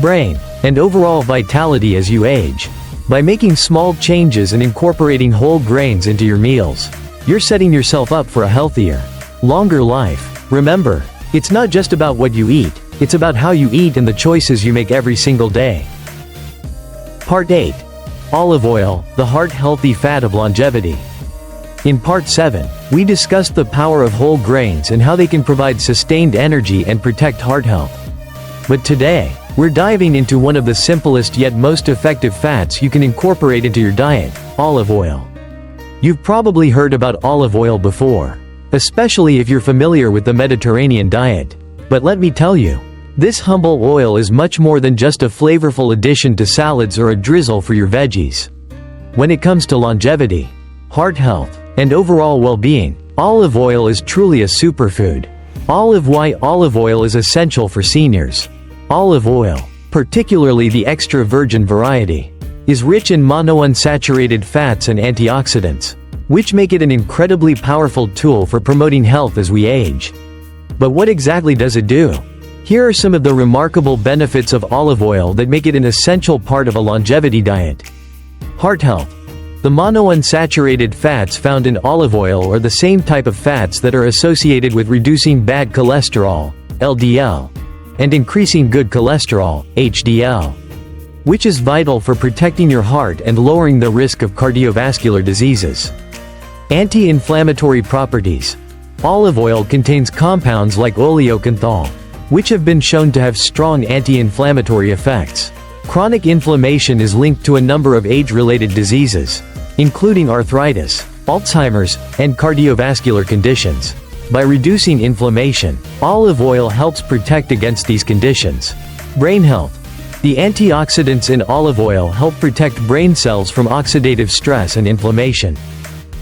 brain, and overall vitality as you age. By making small changes and incorporating whole grains into your meals, you're setting yourself up for a healthier, longer life. Remember, it's not just about what you eat, it's about how you eat and the choices you make every single day. Part 8. Olive oil, the heart-healthy fat of longevity. In Part 7, we discussed the power of whole grains and how they can provide sustained energy and protect heart health. But today, we're diving into one of the simplest yet most effective fats you can incorporate into your diet: olive oil. You've probably heard about olive oil before, especially if you're familiar with the Mediterranean diet. But let me tell you, this humble oil is much more than just a flavorful addition to salads or a drizzle for your veggies. When it comes to longevity, heart health, and overall well-being, olive oil is truly a superfood. Why olive oil is essential for seniors. Olive oil, particularly the extra virgin variety, is rich in monounsaturated fats and antioxidants, which make it an incredibly powerful tool for promoting health as we age. But what exactly does it do? Here are some of the remarkable benefits of olive oil that make it an essential part of a longevity diet. Heart health. The monounsaturated fats found in olive oil are the same type of fats that are associated with reducing bad cholesterol, LDL, and increasing good cholesterol, HDL, which is vital for protecting your heart and lowering the risk of cardiovascular diseases. Anti-inflammatory properties. Olive oil contains compounds like oleocanthal, which have been shown to have strong anti-inflammatory effects. Chronic inflammation is linked to a number of age-related diseases, including arthritis, Alzheimer's, and cardiovascular conditions. By reducing inflammation, olive oil helps protect against these conditions. Brain health. The antioxidants in olive oil help protect brain cells from oxidative stress and inflammation,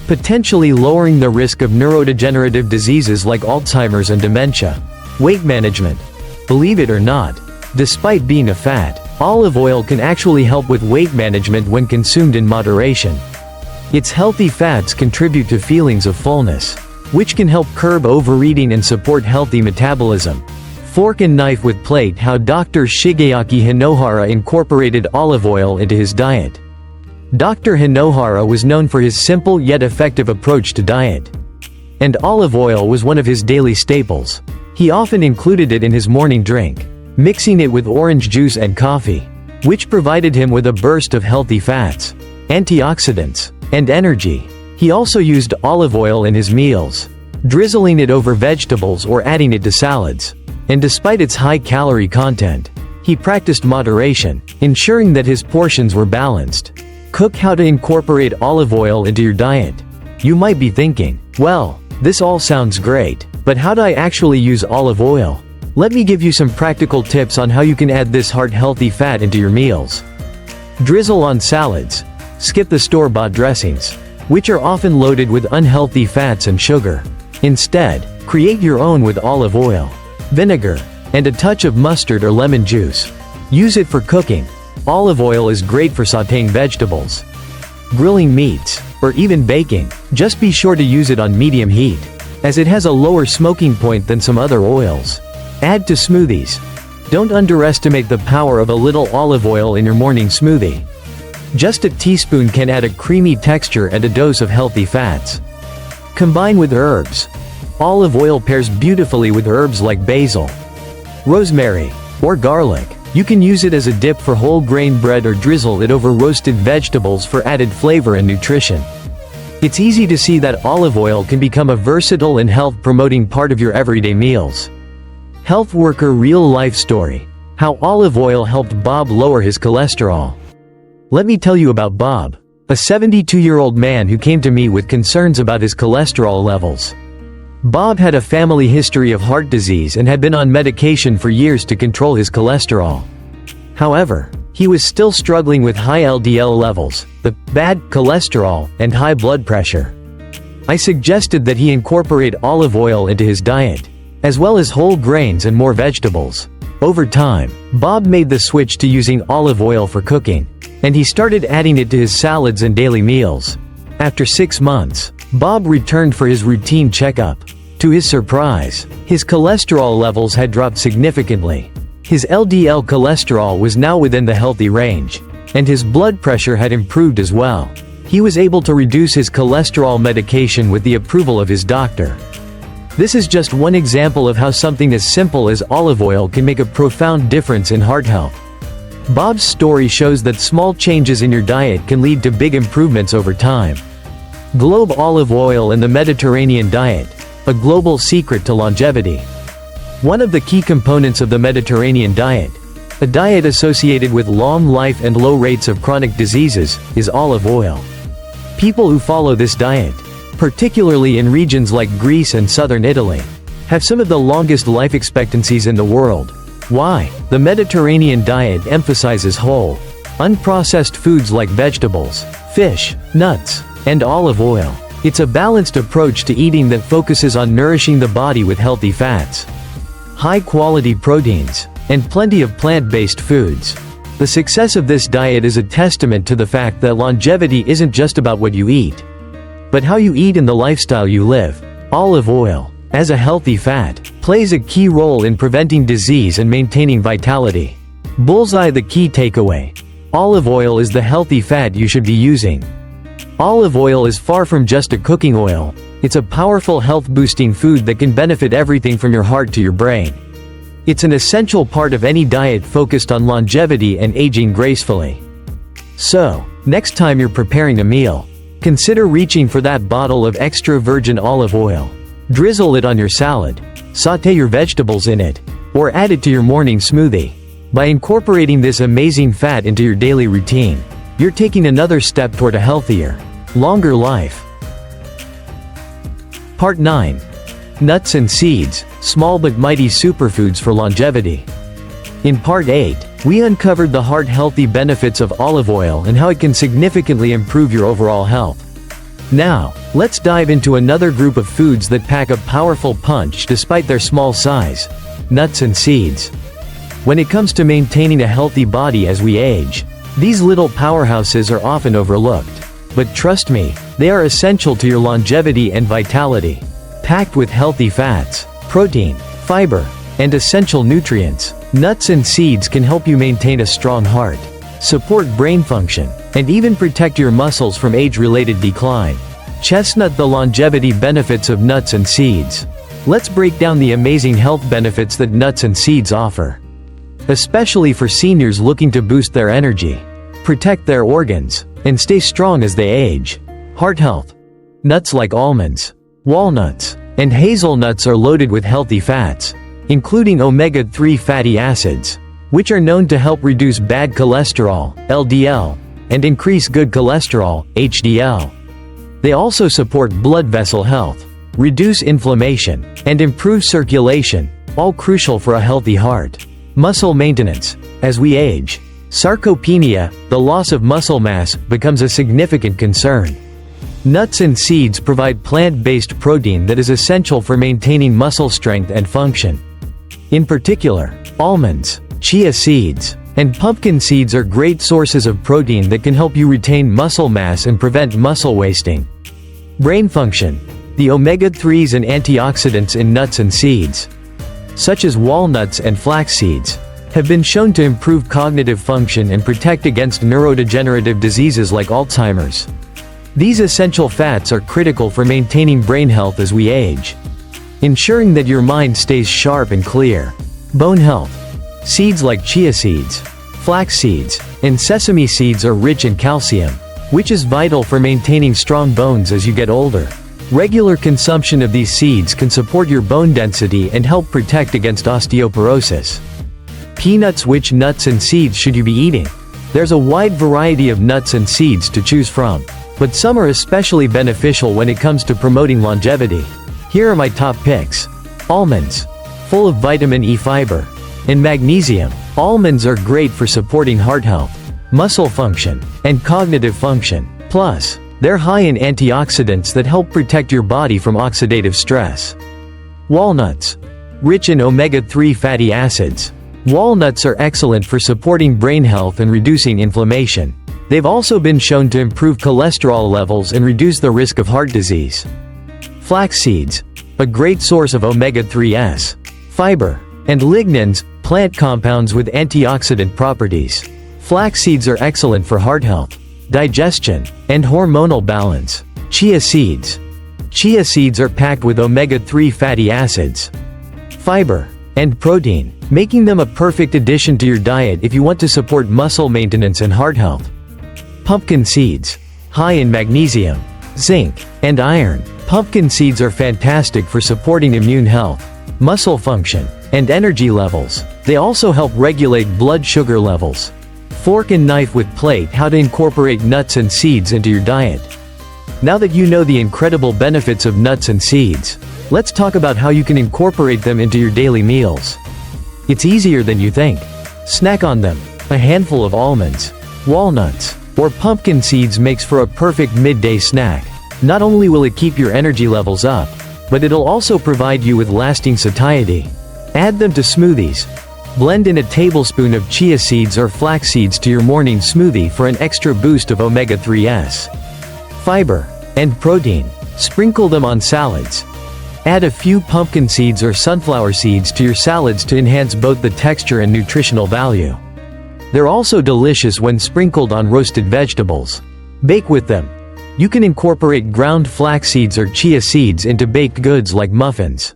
potentially lowering the risk of neurodegenerative diseases like Alzheimer's and dementia. Weight management. Believe it or not, despite being a fat, olive oil can actually help with weight management when consumed in moderation. Its healthy fats contribute to feelings of fullness, which can help curb overeating and support healthy metabolism. Fork and knife with plate. How Dr. Shigeaki Hinohara incorporated olive oil into his diet. Dr. Hinohara was known for his simple yet effective approach to diet, and olive oil was one of his daily staples. He often included it in his morning drink, mixing it with orange juice and coffee, which provided him with a burst of healthy fats, antioxidants, and energy. He also used olive oil in his meals, drizzling it over vegetables or adding it to salads. And despite its high calorie content, he practiced moderation, ensuring that his portions were balanced. Cook. How to incorporate olive oil into your diet. You might be thinking, well, this all sounds great, but how do I actually use olive oil? Let me give you some practical tips on how you can add this heart-healthy fat into your meals. Drizzle on salads. Skip the store-bought dressings, which are often loaded with unhealthy fats and sugar. Instead, create your own with olive oil, vinegar, and a touch of mustard or lemon juice. Use it for cooking. Olive oil is great for sautéing vegetables, grilling meats, or even baking. Just be sure to use it on medium heat, as it has a lower smoking point than some other oils. Add to smoothies. Don't underestimate the power of a little olive oil in your morning smoothie. Just a teaspoon can add a creamy texture and a dose of healthy fats. Combine with herbs. Olive oil pairs beautifully with herbs like basil, rosemary, or garlic. You can use it as a dip for whole grain bread or drizzle it over roasted vegetables for added flavor and nutrition. It's easy to see that olive oil can become a versatile and health-promoting part of your everyday meals. Health worker real-life story. How olive oil helped Bob lower his cholesterol. Let me tell you about Bob, a 72-year-old man who came to me with concerns about his cholesterol levels. Bob had a family history of heart disease and had been on medication for years to control his cholesterol. However, he was still struggling with high LDL levels, the bad cholesterol, and high blood pressure. I suggested that he incorporate olive oil into his diet, as well as whole grains and more vegetables. Over time, Bob made the switch to using olive oil for cooking, and he started adding it to his salads and daily meals. After 6 months, Bob returned for his routine checkup. To his surprise, his cholesterol levels had dropped significantly. His LDL cholesterol was now within the healthy range, and his blood pressure had improved as well. He was able to reduce his cholesterol medication with the approval of his doctor. This is just one example of how something as simple as olive oil can make a profound difference in heart health. Bob's story shows that small changes in your diet can lead to big improvements over time. Globe olive oil and the Mediterranean diet, a global secret to longevity. One of the key components of the Mediterranean diet, a diet associated with long life and low rates of chronic diseases, is olive oil. People who follow this diet, particularly in regions like Greece and southern Italy, have some of the longest life expectancies in the world. Why? The Mediterranean diet emphasizes whole, unprocessed foods like vegetables, fish, nuts, and olive oil. It's a balanced approach to eating that focuses on nourishing the body with healthy fats, high-quality proteins, and plenty of plant-based foods. The success of this diet is a testament to the fact that longevity isn't just about what you eat, but how you eat and the lifestyle you live. Olive oil, as a healthy fat, plays a key role in preventing disease and maintaining vitality. Bullseye. The key takeaway: olive oil is the healthy fat you should be using. Olive oil is far from just a cooking oil. It's a powerful health-boosting food that can benefit everything from your heart to your brain. It's an essential part of any diet focused on longevity and aging gracefully. So, next time you're preparing a meal, Consider reaching for that bottle of extra virgin olive oil. Drizzle it on your salad, sauté your vegetables in it, or add it to your morning smoothie. By incorporating this amazing fat into your daily routine, you're taking another step toward a healthier, longer life. Part 9. Nuts and seeds, small but mighty superfoods for longevity. In Part 8, we uncovered the heart-healthy benefits of olive oil and how it can significantly improve your overall health. Now, let's dive into another group of foods that pack a powerful punch despite their small size: nuts and seeds. When it comes to maintaining a healthy body as we age, these little powerhouses are often overlooked. But trust me, they are essential to your longevity and vitality. Packed with healthy fats, protein, fiber, and essential nutrients, nuts and seeds can help you maintain a strong heart, support brain function, and even protect your muscles from age-related decline. Chestnut: the longevity benefits of nuts and seeds. Let's break down the amazing health benefits that nuts and seeds offer. Especially for seniors looking to boost their energy, protect their organs, and stay strong as they age. Heart health. Nuts like almonds, walnuts, and hazelnuts are loaded with healthy fats, including omega-3 fatty acids, which are known to help reduce bad cholesterol, LDL, and increase good cholesterol, HDL. They also support blood vessel health, reduce inflammation, and improve circulation, all crucial for a healthy heart. Muscle maintenance. As we age, sarcopenia, the loss of muscle mass, becomes a significant concern. Nuts and seeds provide plant-based protein that is essential for maintaining muscle strength and function. In particular, almonds, chia seeds, and pumpkin seeds are great sources of protein that can help you retain muscle mass and prevent muscle wasting. Brain function. The omega-3s and antioxidants in nuts and seeds, such as walnuts and flax seeds, have been shown to improve cognitive function and protect against neurodegenerative diseases like Alzheimer's. These essential fats are critical for maintaining brain health as we age, ensuring that your mind stays sharp and clear. Bone health. Seeds like chia seeds, flax seeds, and sesame seeds are rich in calcium, which is vital for maintaining strong bones as you get older. Regular consumption of these seeds can support your bone density and help protect against osteoporosis. Peanuts. Which nuts and seeds should you be eating? There's a wide variety of nuts and seeds to choose from, but some are especially beneficial when it comes to promoting longevity. Here are my top picks. Almonds. Full of vitamin E, fiber, and magnesium, almonds are great for supporting heart health, muscle function, and cognitive function. Plus, they're high in antioxidants that help protect your body from oxidative stress. Walnuts. Rich in omega-3 fatty acids, walnuts are excellent for supporting brain health and reducing inflammation. They've also been shown to improve cholesterol levels and reduce the risk of heart disease. Flax seeds. A great source of omega-3s, fiber, and lignans, plant compounds with antioxidant properties. Flax seeds are excellent for heart health, digestion, and hormonal balance. Chia seeds. Chia seeds are packed with omega-3 fatty acids, fiber, and protein, making them a perfect addition to your diet if you want to support muscle maintenance and heart health. Pumpkin seeds. High in magnesium, zinc, and iron, pumpkin seeds are fantastic for supporting immune health, muscle function, and energy levels. They also help regulate blood sugar levels. Fork and knife with plate. How to incorporate nuts and seeds into your diet. Now that you know the incredible benefits of nuts and seeds, let's talk about how you can incorporate them into your daily meals. It's easier than you think. Snack on them. A handful of almonds, walnuts, or pumpkin seeds makes for a perfect midday snack. Not only will it keep your energy levels up, but it'll also provide you with lasting satiety. Add them to smoothies. Blend in a tablespoon of chia seeds or flax seeds to your morning smoothie for an extra boost of omega-3s, fiber, and protein. Sprinkle them on salads. Add a few pumpkin seeds or sunflower seeds to your salads to enhance both the texture and nutritional value. They're also delicious when sprinkled on roasted vegetables. Bake with them. You can incorporate ground flax seeds or chia seeds into baked goods like muffins,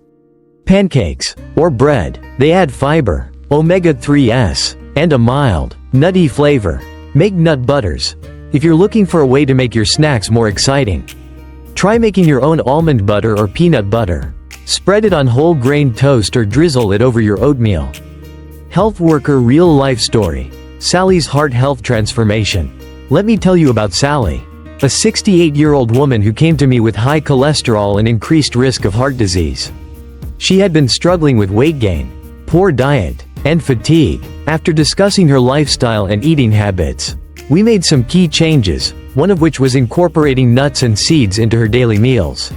pancakes, or bread. They add fiber, omega-3s, and a mild, nutty flavor. Make nut butters. If you're looking for a way to make your snacks more exciting, try making your own almond butter or peanut butter. Spread it on whole grain toast or drizzle it over your oatmeal. Health worker real life story. Sally's heart health transformation. Let me tell you about Sally, a 68-year-old woman who came to me with high cholesterol and increased risk of heart disease. She had been struggling with weight gain, poor diet, and fatigue. After discussing her lifestyle and eating habits, we made some key changes, one of which was incorporating nuts and seeds into her daily meals.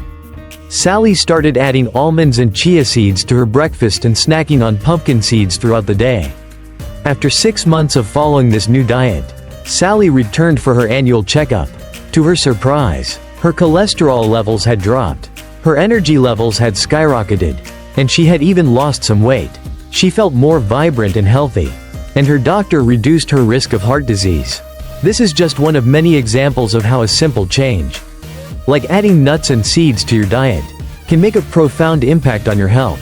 Sally started adding almonds and chia seeds to her breakfast and snacking on pumpkin seeds throughout the day. After 6 months of following this new diet, Sally returned for her annual checkup. To her surprise, her cholesterol levels had dropped, her energy levels had skyrocketed, and she had even lost some weight. She felt more vibrant and healthy, and her doctor reduced her risk of heart disease. This is just one of many examples of how a simple change, like adding nuts and seeds to your diet, can make a profound impact on your health.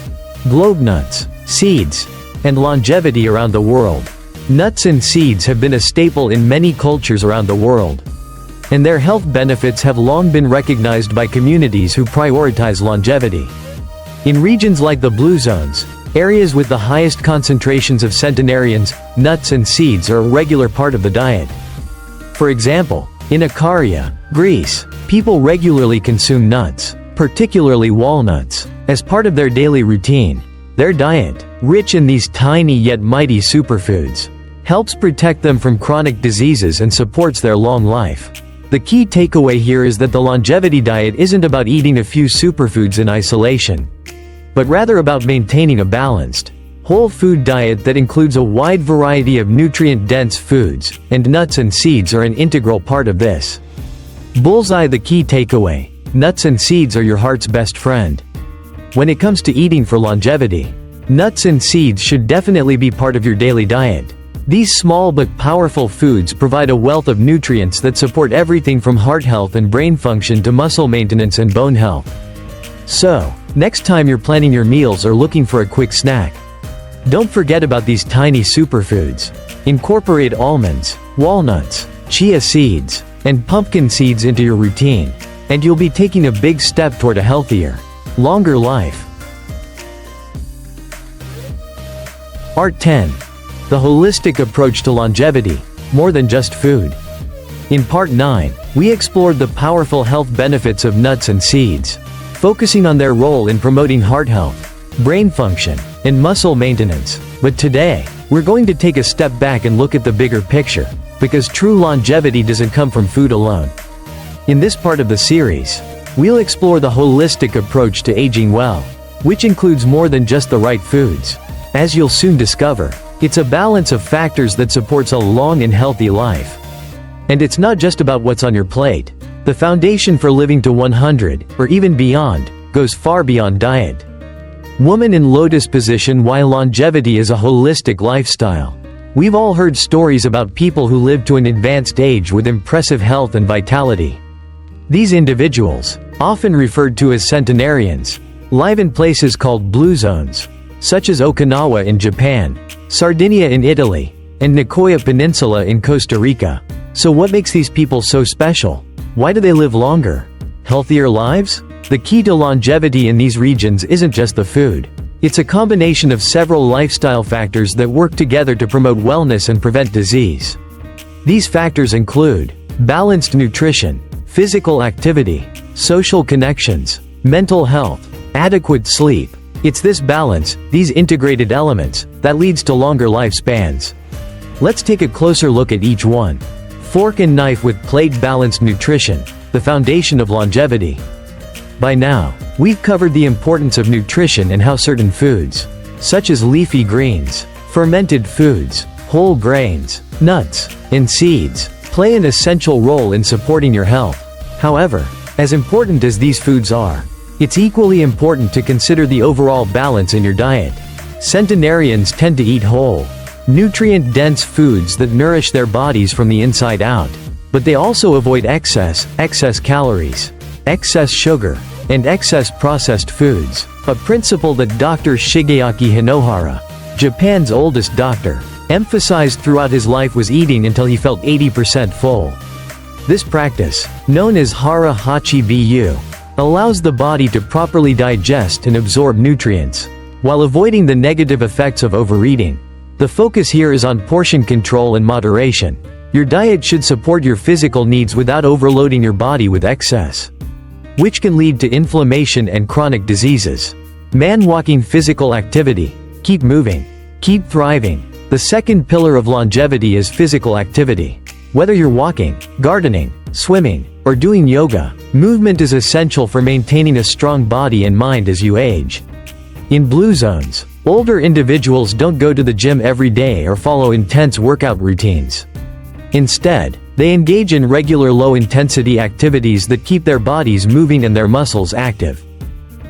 Globe nuts, seeds, and longevity around the world. Nuts and seeds have been a staple in many cultures around the world, and their health benefits have long been recognized by communities who prioritize longevity. In regions like the Blue Zones, areas with the highest concentrations of centenarians, nuts and seeds are a regular part of the diet. For example, in Ikaria, Greece, people regularly consume nuts, particularly walnuts, as part of their daily routine. Their diet, rich in these tiny yet mighty superfoods, helps protect them from chronic diseases and supports their long life. The key takeaway here is that the longevity diet isn't about eating a few superfoods in isolation, but rather about maintaining a balanced, whole food diet that includes a wide variety of nutrient-dense foods, and nuts and seeds are an integral part of this. Bullseye. The key takeaway: nuts and seeds are your heart's best friend. When it comes to eating for longevity, nuts and seeds should definitely be part of your daily diet. These small but powerful foods provide a wealth of nutrients that support everything from heart health and brain function to muscle maintenance and bone health. So, next time you're planning your meals or looking for a quick snack, don't forget about these tiny superfoods. Incorporate almonds, walnuts, chia seeds, and pumpkin seeds into your routine, and you'll be taking a big step toward a healthier, longer life. Part 10. The holistic approach to longevity, more than just food. In Part 9, we explored the powerful health benefits of nuts and seeds, focusing on their role in promoting heart health, brain function, and muscle maintenance. But today, we're going to take a step back and look at the bigger picture, because true longevity doesn't come from food alone. In this part of the series, we'll explore the holistic approach to aging well, which includes more than just the right foods. As you'll soon discover, it's a balance of factors that supports a long and healthy life. And it's not just about what's on your plate. The foundation for living to 100, or even beyond, goes far beyond diet. Woman in lotus position. Why longevity is a holistic lifestyle. We've all heard stories about people who live to an advanced age with impressive health and vitality. These individuals, often referred to as centenarians, live in places called blue zones, such as Okinawa in Japan, Sardinia in Italy, and Nicoya Peninsula in Costa Rica. So what makes these people so special? Why do they live longer, healthier lives? The key to longevity in these regions isn't just the food. It's a combination of several lifestyle factors that work together to promote wellness and prevent disease. These factors include balanced nutrition, physical activity, social connections, mental health, adequate sleep. It's this balance, these integrated elements, that leads to longer lifespans. Let's take a closer look at each one. Fork and knife with plate. Balanced nutrition, the foundation of longevity. By now, we've covered the importance of nutrition and how certain foods, such as leafy greens, fermented foods, whole grains, nuts, and seeds, play an essential role in supporting your health. However, as important as these foods are, it's equally important to consider the overall balance in your diet. Centenarians tend to eat whole, nutrient-dense foods that nourish their bodies from the inside out, but they also avoid excess calories, excess sugar, and excess processed foods, a principle that Dr. Shigeaki Hinohara, Japan's oldest doctor, emphasized throughout his life was eating until he felt 80% full. This practice, known as Hara Hachi Bu, allows the body to properly digest and absorb nutrients, while avoiding the negative effects of overeating. The focus here is on portion control and moderation. Your diet should support your physical needs without overloading your body with excess, which can lead to inflammation and chronic diseases. Man walking physical activity. Keep moving. Keep thriving. The second pillar of longevity is physical activity. Whether you're walking, gardening, swimming, or doing yoga, movement is essential for maintaining a strong body and mind as you age. In blue zones, older individuals don't go to the gym every day or follow intense workout routines. Instead, they engage in regular low-intensity activities that keep their bodies moving and their muscles active.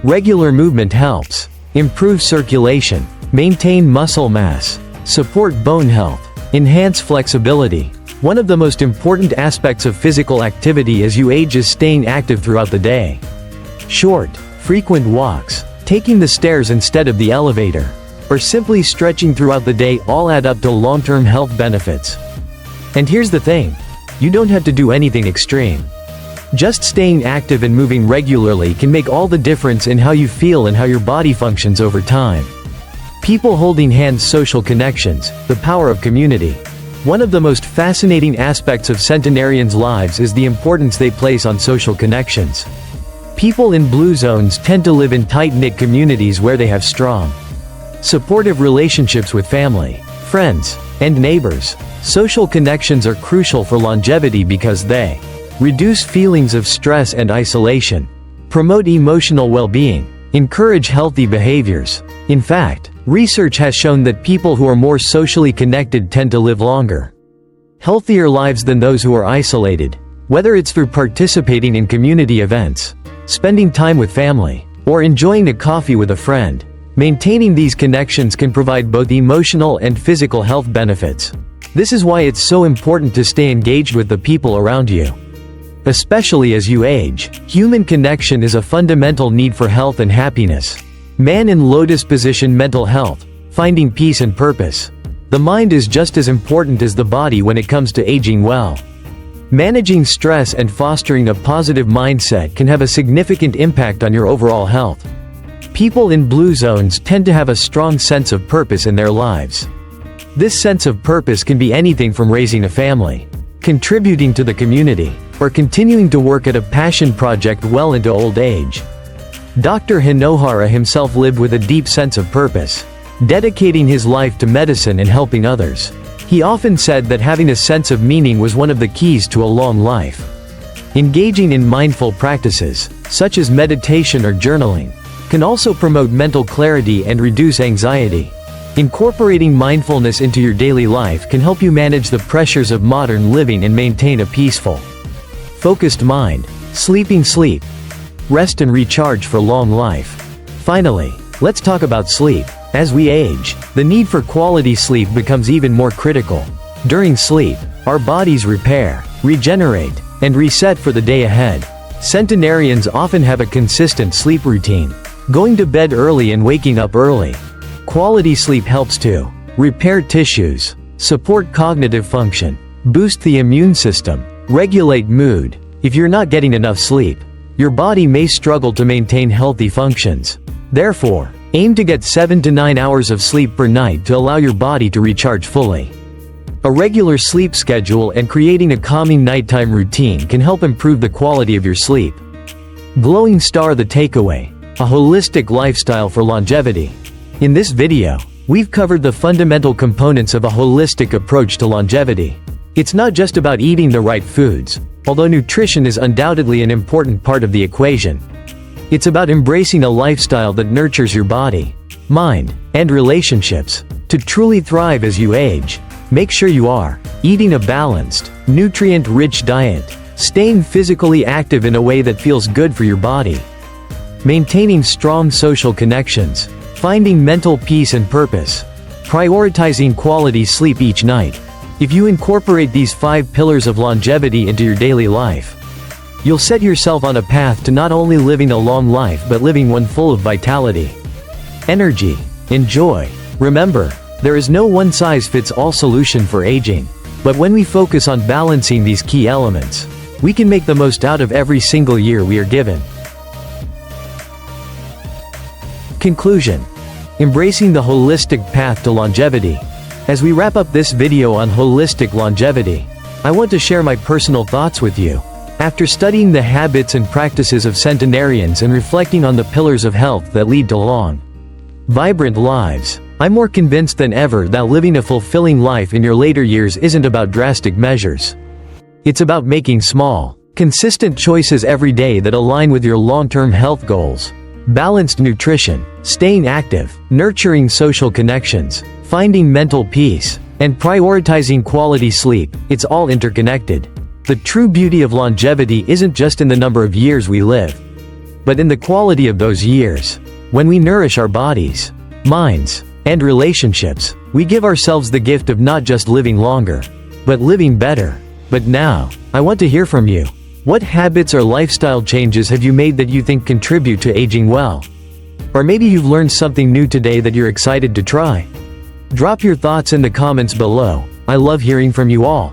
Regular movement helps improve circulation, maintain muscle mass, support bone health, enhance flexibility. One of the most important aspects of physical activity as you age is staying active throughout the day. Short, frequent walks, taking the stairs instead of the elevator, or simply stretching throughout the day all add up to long-term health benefits. And here's the thing, you don't have to do anything extreme. Just staying active and moving regularly can make all the difference in how you feel and how your body functions over time. People holding hands. Social connections, the power of community. One of the most fascinating aspects of centenarians' lives is the importance they place on social connections. People in blue zones tend to live in tight-knit communities where they have strong, supportive relationships with family, friends, and neighbors. Social connections are crucial for longevity because they reduce feelings of stress and isolation, promote emotional well-being, encourage healthy behaviors. In fact, research has shown that people who are more socially connected tend to live longer, healthier lives than those who are isolated. Whether it's through participating in community events, spending time with family, or enjoying a coffee with a friend, maintaining these connections can provide both emotional and physical health benefits. This is why it's so important to stay engaged with the people around you. Especially as you age, human connection is a fundamental need for health and happiness. Man in lotus position. Mental health, finding peace and purpose. The mind is just as important as the body when it comes to aging well. Managing stress and fostering a positive mindset can have a significant impact on your overall health. People in blue zones tend to have a strong sense of purpose in their lives. This sense of purpose can be anything from raising a family, contributing to the community, or continuing to work at a passion project well into old age. Dr. Hinohara himself lived with a deep sense of purpose, dedicating his life to medicine and helping others. He often said that having a sense of meaning was one of the keys to a long life. Engaging in mindful practices, such as meditation or journaling, can also promote mental clarity and reduce anxiety. Incorporating mindfulness into your daily life can help you manage the pressures of modern living and maintain a peaceful, focused mind. Sleep, rest and recharge for long life. Finally, let's talk about sleep. As we age, the need for quality sleep becomes even more critical. During sleep, our bodies repair, regenerate, and reset for the day ahead. Centenarians often have a consistent sleep routine, going to bed early and waking up early. Quality sleep helps to repair tissues, support cognitive function, boost the immune system, regulate mood. If you're not getting enough sleep, your body may struggle to maintain healthy functions. Therefore, aim to get 7 to 9 hours of sleep per night to allow your body to recharge fully. A regular sleep schedule and creating a calming nighttime routine can help improve the quality of your sleep. Glowing star. The takeaway: a holistic lifestyle for longevity. In this video, we've covered the fundamental components of a holistic approach to longevity. It's not just about eating the right foods, although nutrition is undoubtedly an important part of the equation. It's about embracing a lifestyle that nurtures your body, mind, and relationships. To truly thrive as you age, make sure you are eating a balanced, nutrient-rich diet, staying physically active in a way that feels good for your body, maintaining strong social connections, finding mental peace and purpose, prioritizing quality sleep each night. If you incorporate these 5 pillars of longevity into your daily life, you'll set yourself on a path to not only living a long life but living one full of vitality, energy, and joy. Remember, there is no one-size-fits-all solution for aging, but when we focus on balancing these key elements, we can make the most out of every single year we are given. Conclusion. Embracing the holistic path to longevity. As we wrap up this video on holistic longevity, I want to share my personal thoughts with you. After studying the habits and practices of centenarians and reflecting on the pillars of health that lead to long, vibrant lives, I'm more convinced than ever that living a fulfilling life in your later years isn't about drastic measures. It's about making small, consistent choices every day that align with your long-term health goals. Balanced nutrition, staying active, nurturing social connections, finding mental peace, and prioritizing quality sleep, it's all interconnected. The true beauty of longevity isn't just in the number of years we live, but in the quality of those years. When we nourish our bodies, minds, and relationships, we give ourselves the gift of not just living longer, but living better. But now, I want to hear from you. What habits or lifestyle changes have you made that you think contribute to aging well? Or maybe you've learned something new today that you're excited to try. Drop your thoughts in the comments below. I love hearing from you all.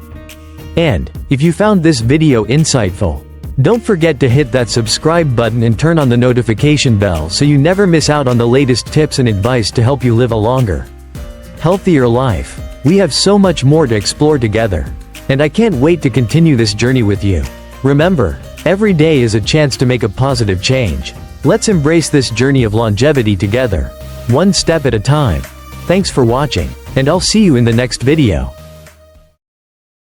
And, if you found this video insightful, don't forget to hit that subscribe button and turn on the notification bell so you never miss out on the latest tips and advice to help you live a longer, healthier life. We have so much more to explore together, and I can't wait to continue this journey with you. Remember, every day is a chance to make a positive change. Let's embrace this journey of longevity together, one step at a time. Thanks for watching, and I'll see you in the next video.